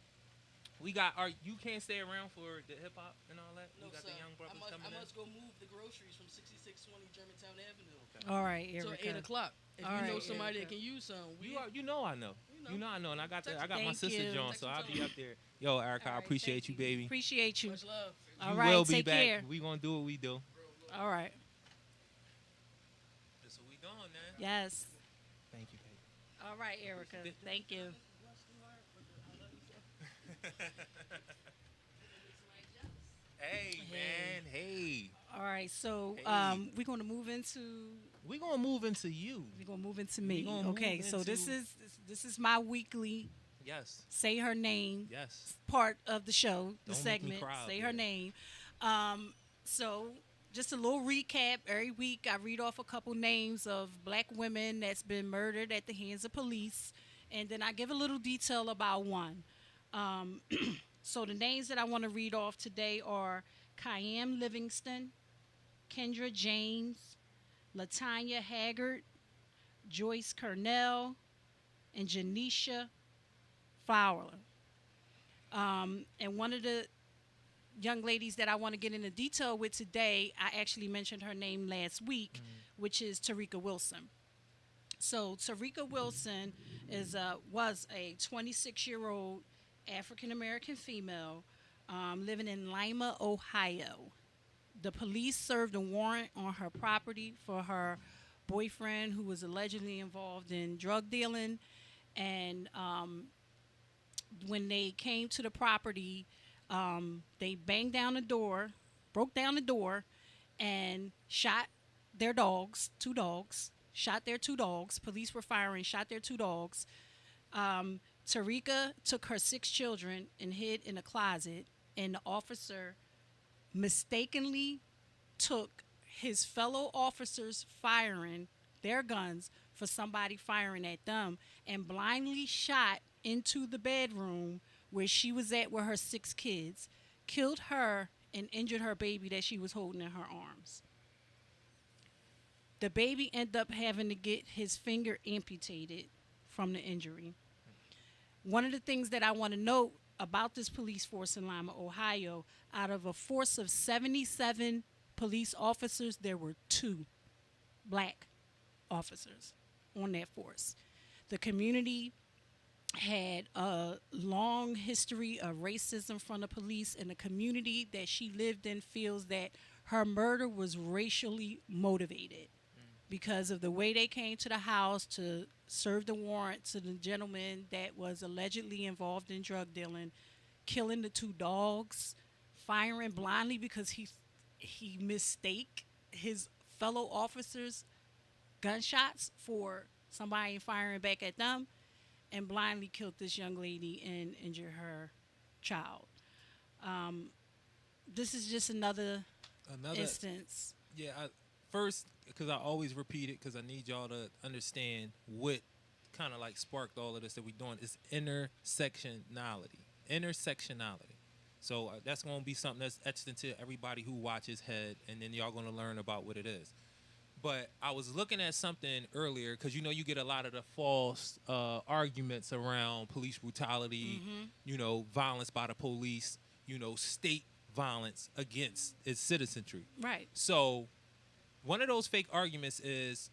we got you can't stay around for the hip hop and all that. No, we got sir. the young brothers I coming must go move the groceries from 6620 Germantown Avenue. All right, So Erica. 8 o'clock. If All you know right, somebody Erica. that can use some, You know I know. know. You know I know, and I got my Thank sister you. John, so I'll be up there. Yo, Erica, All I right, appreciate thank you, baby. Appreciate you. Much love. All You right, will be take back. care. We gonna do what we do. All right. That's what we doing, man. Yes. Thank you, baby. All right, Erica. Thank you. Hey, man. Hey. All right, so Hey. we're gonna move into We gonna move into you. me. gonna Okay, move so this into- is my weekly Yes. say her name Yes. part of the show, the Don't make me segment. cry up Say here. her name. So just a little recap. Every week I read off a couple names of black women that's been murdered at the hands of police, and then I give a little detail about one. So the names that I want to read off today are Kyam Livingston, Kendra James, Latanya Haggard, Joyce Cornell, and Janisha Fowler. And one of the young ladies that I want to get into detail with today, I actually mentioned her name last week, which is Tarika Wilson. So Tarika Wilson was a 26-year-old African American female living in Lima, Ohio. The police served a warrant on her property for her boyfriend, who was allegedly involved in drug dealing, and when they came to the property, they banged down the door, broke down the door, and shot their dogs, two dogs, shot their two dogs. Police were firing, shot their two dogs. Tarika took her 6 children and hid in a closet, and the officer mistakenly took his fellow officers firing their guns for somebody firing at them and blindly shot into the bedroom where she was at with her 6 kids, killed her, and injured her baby that she was holding in her arms. The baby ended up having to get his finger amputated from the injury. One of the things that I want to note about this police force in Lima, Ohio, out of a force of 77 police officers, there were 2 black officers on that force. The community had a long history of racism from the police, and the community that she lived in feels that her murder was racially motivated because of the way they came to the house to serve the warrant to the gentleman that was allegedly involved in drug dealing, killing the 2 dogs, firing blindly because he mistake his fellow officers' gunshots for somebody firing back at them, and blindly killed this young lady and injured her child. This is just another instance. Yeah, first, because I always repeat it, because I need y'all to understand what kind of like sparked all of this that we're doing is intersectionality. Intersectionality. So that's going to be something that's etched into everybody who watches head, and then y'all going to learn about what it is. But I was looking at something earlier, because you know you get a lot of the false arguments around police brutality, you know, violence by the police, you know, state violence against its citizenry. Right. So one of those fake arguments is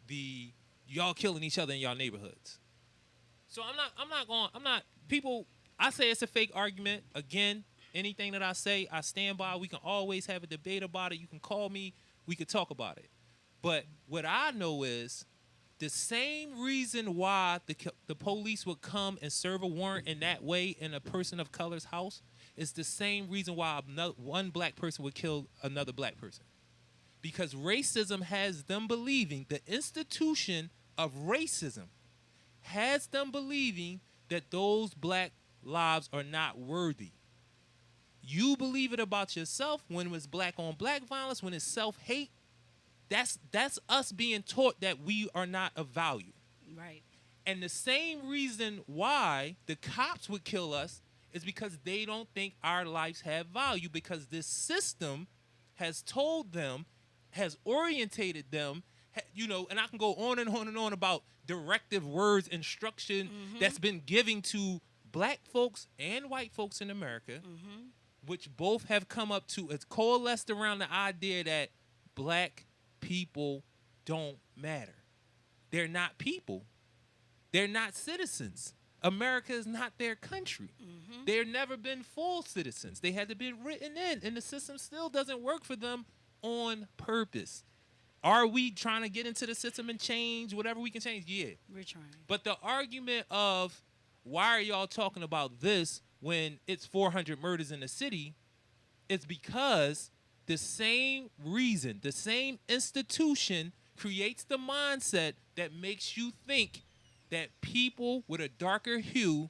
the y'all killing each other in y'all neighborhoods. So I say it's a fake argument. Again, anything that I say, I stand by. We can always have a debate about it. You can call me. We could talk about it. But what I know is the same reason why the police would come and serve a warrant in that way in a person of color's house is the same reason why one black person would kill another black person. Because racism has them believing, the institution of racism has them believing that those black lives are not worthy. You believe it about yourself when it's black on black violence, when it's self-hate. That's us being taught that we are not of value. Right. And the same reason why the cops would kill us is because they don't think our lives have value, because this system has told them, has orientated them, you know, and I can go on and on and on about directive words, instruction that's been given to black folks and white folks in America, which both have come up to, it's coalesced around the idea that black people don't matter. They're not people. They're not citizens. America is not their country. They've never been full citizens. They had to be written in, and the system still doesn't work for them on purpose. Are we trying to get into the system and change whatever we can change? Yeah. We're trying. But the argument of why are y'all talking about this when it's 400 murders in the city, it's because the same reason, the same institution creates the mindset that makes you think that people with a darker hue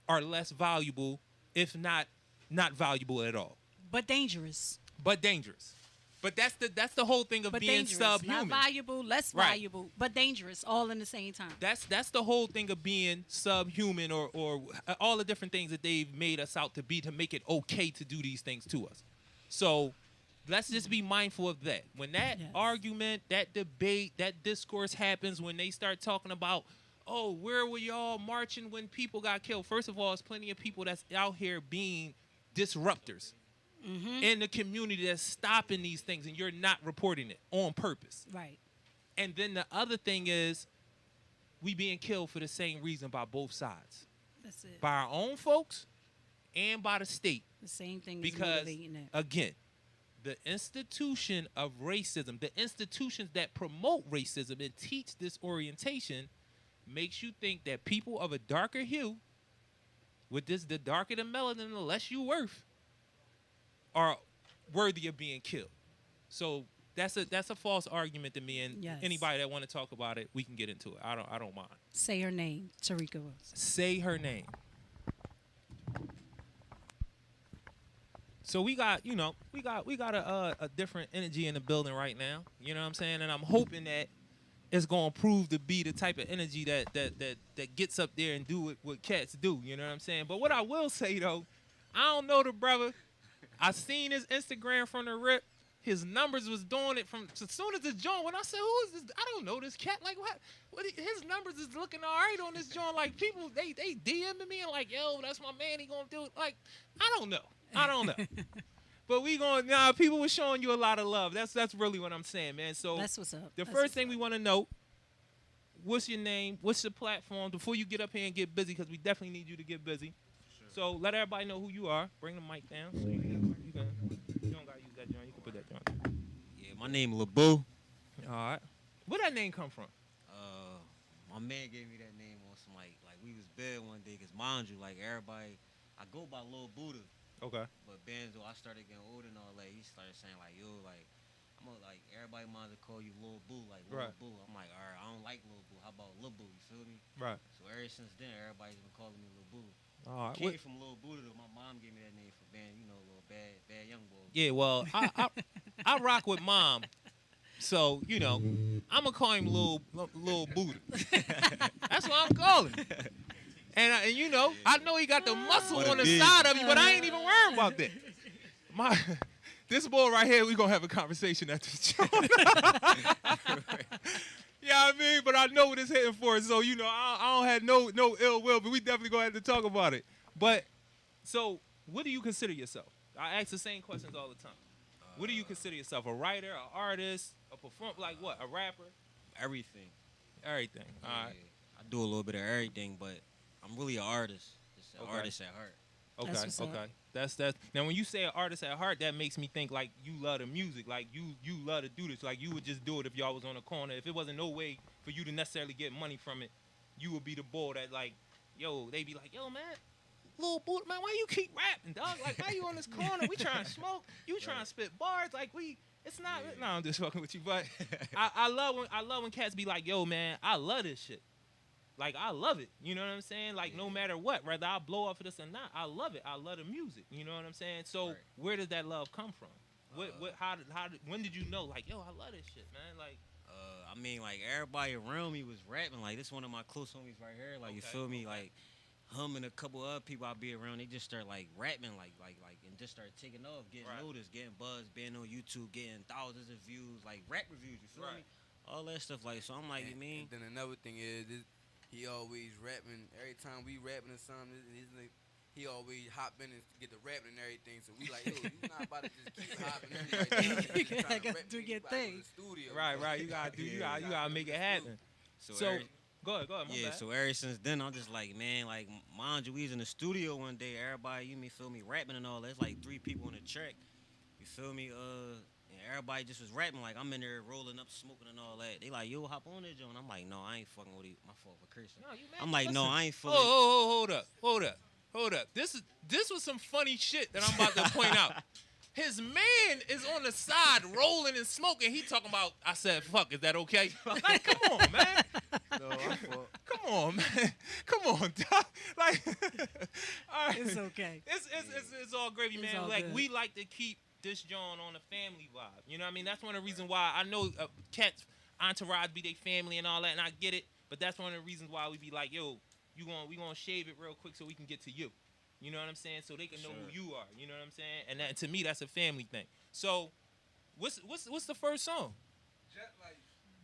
are less valuable, if not valuable at all. But dangerous. But dangerous. But that's the whole thing of But being dangerous. subhuman. Not valuable, less Right. valuable, but dangerous, all in the same time. That's the whole thing of being subhuman or all the different things that they've made us out to be to make it okay to do these things to us. So let's just be mindful of that. When that argument, that debate, that discourse happens, when they start talking about, oh, where were y'all marching when people got killed? First of all, there's plenty of people that's out here being disruptors in the community that's stopping these things, and you're not reporting it on purpose. Right. And then the other thing is we being killed for the same reason by both sides. That's it. By our own folks and by the state. The same thing is Because, motivating it. again, the institution of racism, the institutions that promote racism and teach this orientation makes you think that people of a darker hue, with this, the darker the melanin, the less you worth, are worthy of being killed. So that's a false argument to me, and Yes. anybody that want to talk about it, we can get into it. I don't mind. Say her name, Tarika Wilson. Say her name. So we got a different energy in the building right now. You know what I'm saying? And I'm hoping that it's gonna prove to be the type of energy that gets up there and do what cats do. You know what I'm saying? But what I will say though, I don't know the brother. I seen his Instagram from the rip. His numbers was doing it from as soon as this joint. When I said, "Who is this?" I don't know this cat. Like what? His numbers is looking all right on this joint. Like people, they DMing me and like, "Yo, that's my man. He gonna do it." Like I don't know. But people were showing you a lot of love. That's really what I'm saying, man. So That's what's up. The That's first what's thing up. we want to know, what's your name? What's your platform? Before you get up here and get busy, because we definitely need you to get busy. So let everybody know who you are. Bring the mic down. So you don't gotta use that joint. You can put that joint. Yeah, my name LeBoo. All right. Where that name come from? My man gave me that name on some like we was bed one day, cause mind you, like everybody, I go by Lil Buddha. Okay. But Benzo, I started getting older and all that. He started saying like, yo, like like everybody might as well call you Lil Boo, like Lil Right. Boo. I'm like, all right, I don't like Lil Boo. How about Lil Boo? You feel me? Right. So ever since then, everybody's been calling me Lil Boo. All right. Came from Lil Buddha though. My mom gave me that name for being, little bad young boy. Yeah, well, I rock with mom, so I'm gonna call him Lil Buddha. That's what I'm calling him. And I know he got the muscle What a on the big- side of him, but I ain't even worried about that. This boy right here, we gonna have a conversation after the show. Yeah, I mean, but I know what it's hitting for, so I don't have no ill will, but we definitely gonna have to talk about it. But so, what do you consider yourself? I ask the same questions all the time. What do you consider yourself? A writer, an artist, a performer, like what? A rapper? Everything. Everything. All right. Yeah, I do a little bit of everything, but I'm really an artist. Just an Okay. artist at heart. Okay. That's what's up. Okay. That's now when you say an artist at heart, that makes me think like you love the music, like you love to do this, like you would just do it if y'all was on a corner. If it wasn't no way for you to necessarily get money from it, you would be the boy that like, yo, they be like, yo man, little boy, man, why you keep rapping, dog? Like why you on this corner? We trying to smoke, you trying to spit bars, like it's not. No, I'm just fucking with you, but I love when cats be like, yo man, I love this shit. Like, I love it. You know what I'm saying? Like, no matter what, whether I blow off of this or not, I love it. I love the music. You know what I'm saying? So, Right. where did that love come from? When did you know? Like, yo, I love this shit, man. Like, I mean, like everybody around me was rapping. Like this one of my close homies right here. Like you Okay, feel me? okay. Like him and a couple other people I be around. They just start like rapping, like, and just start taking off, getting Right. noticed, getting buzz, being on YouTube, getting thousands of views, like rap reviews. You feel me? Right. All that stuff. Like so, I'm like, you mean? And then another thing is he always rapping. Every time we rapping or something, he always hop in and get the rapping and everything. So we like, yo, you not about to just keep hopping in right now. You gotta do your thing. Studio. right. You gotta do. You gotta make it happen. So go ahead, my Yeah, bad. so ever since then, I'm just like, man, like, mind you, we was in the studio one day, everybody, feel me, rapping and all that. It's like 3 people on the track, you feel me, and everybody just was rapping, like, I'm in there rolling up, smoking and all that. They like, yo, hop on that joint. I'm like, no, I ain't fucking with you. My fault for cursing. No, you mad. I'm like, Listen. no, I ain't fully. Hold up. This was some funny shit that I'm about to point out. His man is on the side rolling and smoking. He talking about, I said, fuck, is that okay? Like, come on, man. No, I fuck. Come on, man. Come on, dog. Like, all right. It's okay. It's all gravy, It's man. all Like, good. we like to keep this joint on a family vibe. You know what I mean? That's one of the reasons why I know cats, entourage be their family and all that, and I get it. But that's one of the reasons why we be like, yo, we gonna shave it real quick so we can get to you. You know what I'm saying? So they can know who you are. You know what I'm saying? And that, to me, that's a family thing. So, what's the first song? Jet Life.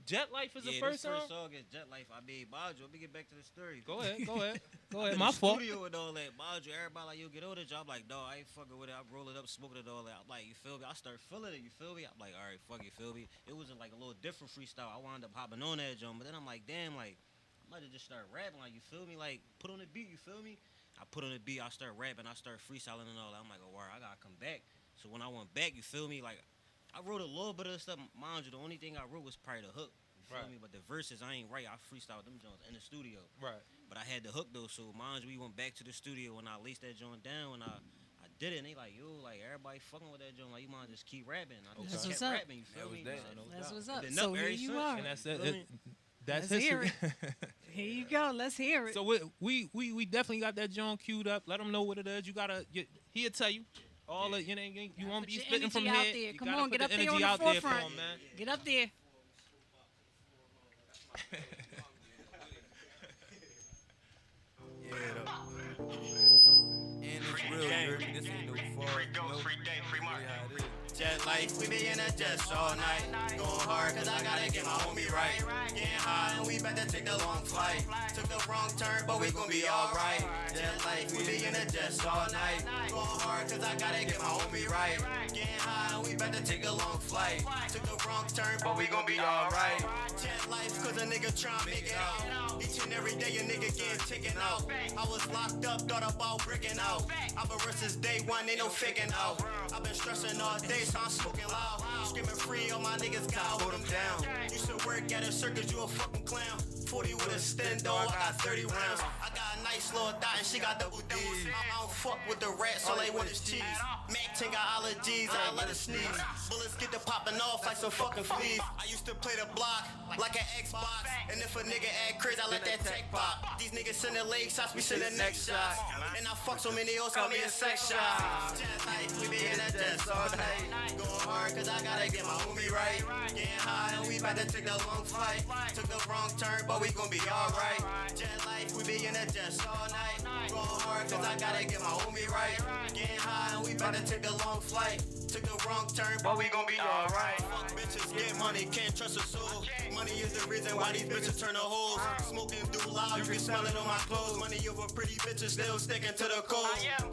Jet Life is the Yeah, first this song? first song is Jet Life. I mean, Bajo, let me get back to the story. Go ahead. In My the fault. studio and all that, Bajo, everybody like, yo, get over the job. I'm like, dog, I ain't fucking with it. I roll it up, smoking it all that. I'm like, you feel me? I start feeling it, you feel me? I'm like, all right, fuck, you feel me? It wasn't like a little different freestyle. I wound up hopping on that joint, but then I'm like, damn, like, I might have just started rapping, like, you feel me? Like, put on the beat, you feel me? I put on the beat, I start rapping, I start freestyling and all that. I'm like, oh, wow, I gotta come back. So when I went back, you feel me? Like, I wrote a little bit of stuff. Mind you, the only thing I wrote was probably the hook. You feel Right. me? But the verses, I ain't write. I freestyled them joints in the studio. Right. But I had the hook though, so mind you, we went back to the studio and I laced that joint down and I did it. And they like, yo, like everybody fucking with that joint. Like you might just keep rapping. I just That's kept what's up. rapping. You feel me? That's what's up. Been So up here ever you since. are. And that's Feel it. me? That's Let's hear history. Here you go. Let's hear it. So we definitely got that joint queued up. Let them know what it is. You gotta. He'll tell you. All of you won't Put be your spitting from energy out here. there. You Come gotta on, put get the up there energy on the out there for forefront. 'em, man. Get up there. Yeah, though. And it's real, Jeremy. This ain't no fault. You know, really how it is. Jet life, we be in a jets all night. Going hard cause I gotta get my homie right. Getting high and we better take the long flight. Took the wrong turn, but we gon' be alright. Jet life, we be in a jets all night. Going hard cause I gotta get my homie right. Getting high and we better take a long flight. Took the wrong turn, but we gon' be alright. Jet life cause a nigga tryna make it out. Each and every day a nigga getting taken out. I was locked up, thought about breaking out. I've been since day one, ain't no faking out. I've been stressing all day, so I'm smoking loud. Screaming free, all my niggas gotta hold them down. Used to work at a circus, you a fucking clown. 40 with a stem, dog, I got 30 rounds. I got a nice little dot and she got double D's. I don't fuck with the rats, all they want is cheese. Mac 10 got allergies, I let it sneeze. Bullets get to popping off like some fucking fleas. I used to play the block like an Xbox. And if a nigga act crazy, I let that tech pop. These niggas sending leg shots, we sending next shots. And I fuck so many else, call me a sex shop. Jet life, we be in a desk all night. Going hard cause I gotta get my homie right. Getting high and we about to take the long flight. Took the wrong turn, but we gon' be alright. Jet life, we be in a desk all night. Going hard cause I gotta get my homie right. Getting high and we about to take the long flight. Took the wrong turn, but we gon' be alright. Fuck bitches, get money, can't trust a soul. Money is the reason why these bitches turn to hoes. Smoking through loud, you can smell it on my clothes. Money over pretty bitches, still sticking to the code.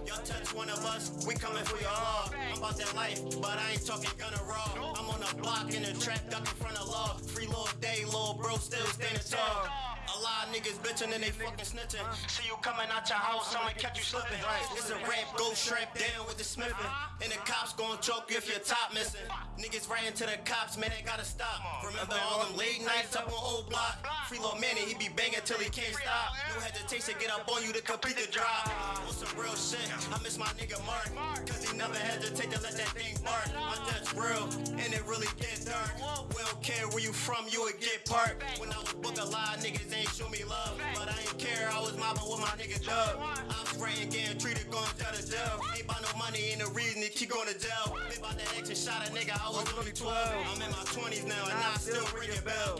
Y'all touch one of us, we coming for your all. I'm about that life, but I ain't talking gunna raw. I'm on the block in the trap, duck in front of law. Free little day, little bro, still standing tall. A lot of niggas bitching and they fucking snitching. See you coming out your house, I'ma catch you slipping. It's a rap, go strapped down with the smithing. And the cops gon' choke you if your top missing. Niggas writing to the cops, man, they gotta stop. Remember all them late nights up on old block? Free little Manny, he be banging till he can't stop. No hesitation, get up on you to complete the drop. On some real shit, I miss my nigga Mark. Cause he never hesitate to let that thing bark. My Dutch real, and it really get dark. We don't care where you from, you would get parked. When I was book a lot, niggas ain't show me love. But I ain't care, I was mobbing with my nigga Dub. I was spraying, getting treated, going to jail. Ain't about no money, ain't no reason to keep going to jail. They about that action shot a nigga, I was only 12. I'm in my 20s now, and I still ring your bell.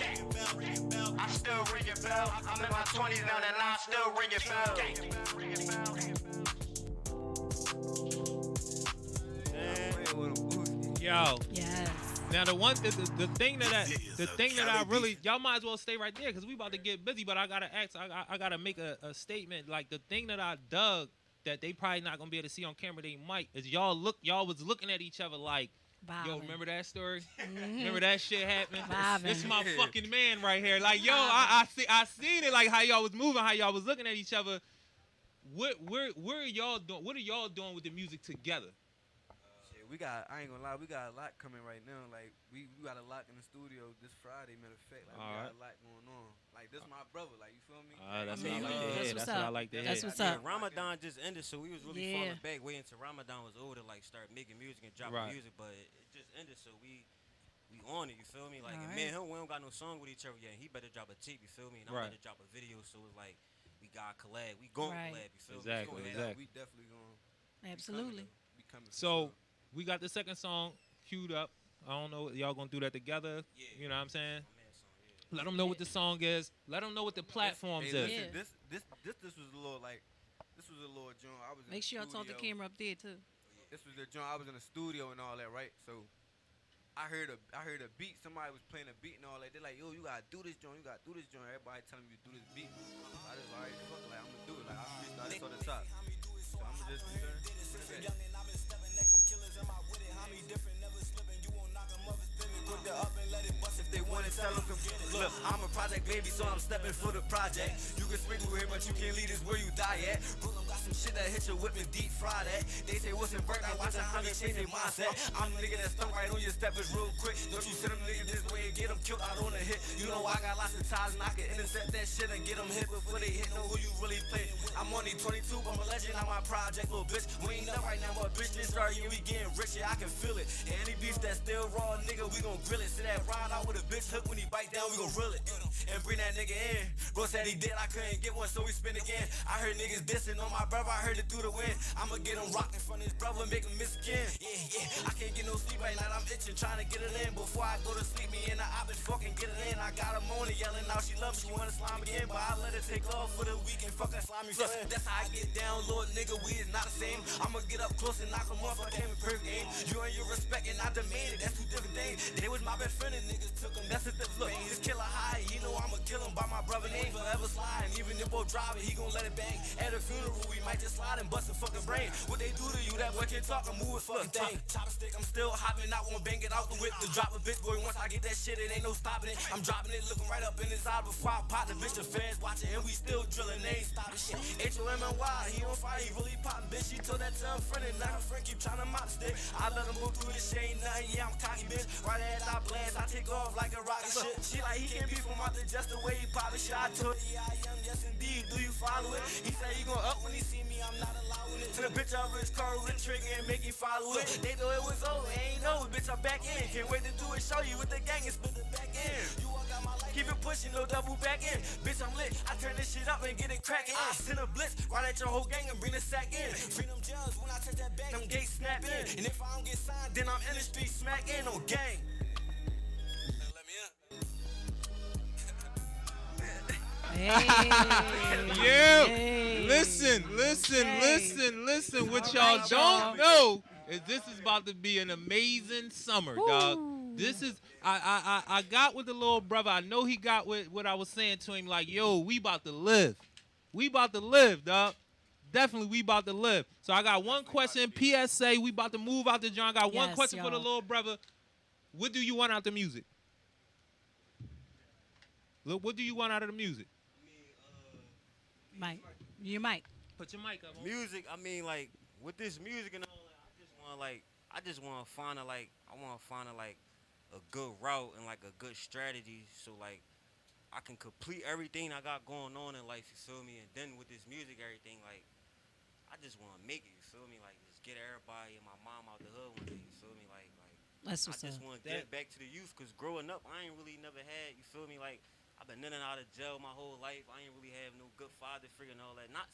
I still ring your bell. I'm in my 20s now, and I still ring your bell. Yo. Yes. Now the thing that I really, y'all might as well stay right there because we about to get busy. But I gotta ask, I gotta make a statement. Like the thing that I dug that they probably not gonna be able to see on camera, they might is y'all was looking at each other like Yo, remember that story? Mm-hmm. Remember that shit happened? Vibing. This my fucking man right here. Like, yo, I seen it, like how y'all was moving, how y'all was looking at each other. Where are y'all doing? What are y'all doing with the music together? Shit, I ain't gonna lie, we got a lot coming right now. Like, we got a lot in the studio this Friday, matter of fact. Like, we got a lot going on. Like, this my brother, like, you feel me? That's what I like to hear. That's what I like to hear. That's what's Yeah, up. Ramadan just ended, so we was really Yeah. falling back, waiting till Ramadan was over to like start making music and dropping Right. music. But it just ended, so we on it. You feel me? Like, All and right. me and him, we don't got no song with each other yet. And he better drop a tape. You feel me? And I'm Right. better drop a video. So it's like we got collab. We going Right. collab. You feel Exactly. me? We definitely gonna Absolutely. be coming. for So sure. we got the second song queued up. I don't know, y'all gonna do that together? Yeah. You know what I'm saying? My man song, yeah. Let them know what the song is. Let them know what the platforms Hey, is. listen, Yeah. this was a little like, this was a little joint. I was in Make sure y'all the talk the studio. camera up there too. This was the joint. I was in the studio and all that, right? So I heard a beat. Somebody was playing a beat and all that. They're like, yo, you gotta do this joint. You gotta do this joint. Everybody telling me to do this beat. So I just alright, fuck, like I'm gonna do it. Like I freestyle this on the top. So I'm gonna just put it back. If they want it, tell them to look. I'm a project baby, so I'm stepping for the project. You can sprinkle here, but you can't lead us where you die at. Brooklyn got some shit that hit you with me deep fried at. They say what's in burnt, I watch how they change their mindset. I'm the nigga that stunk right on your steppers real quick. Don't you send them niggas this way and get them killed out on a hit. You know I got lots of ties and I can intercept that shit and get them hit before they hit. Know who you really play. I'm only 22, but I'm a legend. I'm my project, little bitch. We ain't up right now, but bitch, this start and we getting rich. Yeah, I can feel it. And any beef that's still raw, nigga, we gon' grill it. See that ride out with a bitch hook when he bite down, we gon' reel it. And bring that nigga in. Bro said he did, I couldn't get one, so we spin again. I heard niggas dissing on my brother, I heard it through the wind. I'ma get him rockin' from his brother, make him miss again. Yeah. I can't get no sleep right now, I'm itching, trying to get it in. Before I go to sleep, me and the bitch fucking get it in. I got her moaning, yelling out, she loves me, she wanna slime again. But I let her take off for the weekend, fuck that slimy friend. That's how I get down, Lord nigga, we is not the same. I'ma get up close and knock him off, I came in perfect aim. You and your respect and I demand it, that's two different things. They was my best friend and niggas took him, that's a different look. This killer high, he know I'ma kill him by my brother name. Forever slide, even if both driving, he gon' let it bang. At a funeral, we might just slide and bust a fucking brain. What they do to you, that boy can talk and move his fucking thing. Chopstick, I'm still hopping, I won't bang it out the whip. To drop a bitch boy, once I get that shit, it ain't no stopping it. I'm dropping it, looking right up in his eye before I pop the bitch. The fans watching and we still drilling, they ain't stopping shit. H-O-M-N-Y, he on fire, he really popping, bitch. She told that to her friend and now her friend keep trying to mop stick. I let him move through this shit, ain't nothing, yeah, I'm cocky, bitch. Right as I blast, I take off like a rocket shit. She like, he can't be from out there just the way he poppin' shit. I told her, yeah, I am, yes indeed, do you follow it? He said he gon' up when he see me, I'm not allowing it. To the bitch over his car with the trigger and make him follow it. They know it was over, ain't know it, bitch, I'm back in. Can't wait to do it, show you with the gang and split it back in. You all got my life, keep it pushing, no double back in. Bitch, I'm lit, I turn this shit up and get it crackin'. I send a blitz, right at your whole gang and bring the sack in. Freedom judge, when I touch that bag, them gates snap in. And if I don't get signed, then I'm in the street, smack in on gang. Let me in. Hey. Listen. What y'all don't know is this is about to be an amazing summer, dog. This is I got with the little brother. I know he got with what I was saying to him. Like, yo, we about to live. We about to live, dog. Definitely, we about to live. So I got one question. PSA, we about to move out the joint. I got one Yes, question for the y'all. little brother. What do you want out the music? Look, what do you want out of the music? Mike, your mic. Put your mic up. Music, I mean, like, with this music and all that, I just want to find a good route and like a good strategy, so like I can complete everything I got going on in life. You feel me? And then with this music, everything, like, I just want to make it. You feel me? Like, just get everybody and my mom out the hood one day. You feel me? Like That's I what's just up. want to get back to the youth, cause growing up, I ain't really never had. You feel me? Like, I've been in and out of jail my whole life. I ain't really have no good father figure and all that. Not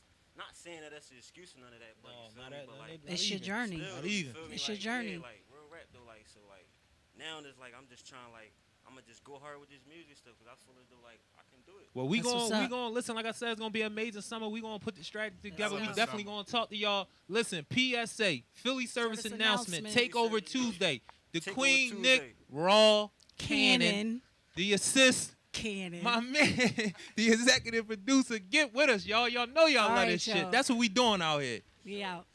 saying that that's an excuse or none of that, but you feel me? But like, It's your journey. still, Not you even. feel me? It's your Like, journey. Yeah, like real rap though, like, so like now it's like I'm just trying, like, I'm gonna just go hard with this music stuff, cause I feel as though like I can do it. Well, we That's what's going up. listen. Like I said, it's gonna be an amazing summer. We gonna put the strategy together. We what's definitely gonna talk to y'all. Listen, PSA, Philly service announcement. announcement. Takeover Tuesday. The Takeover Queen Tuesday. Nick Raw Cannon. Cannon. The assist. Cannon. My man, the executive producer. Get with us, y'all. Y'all know y'all All love right, this shit. y'all. That's what we doing out here. We out.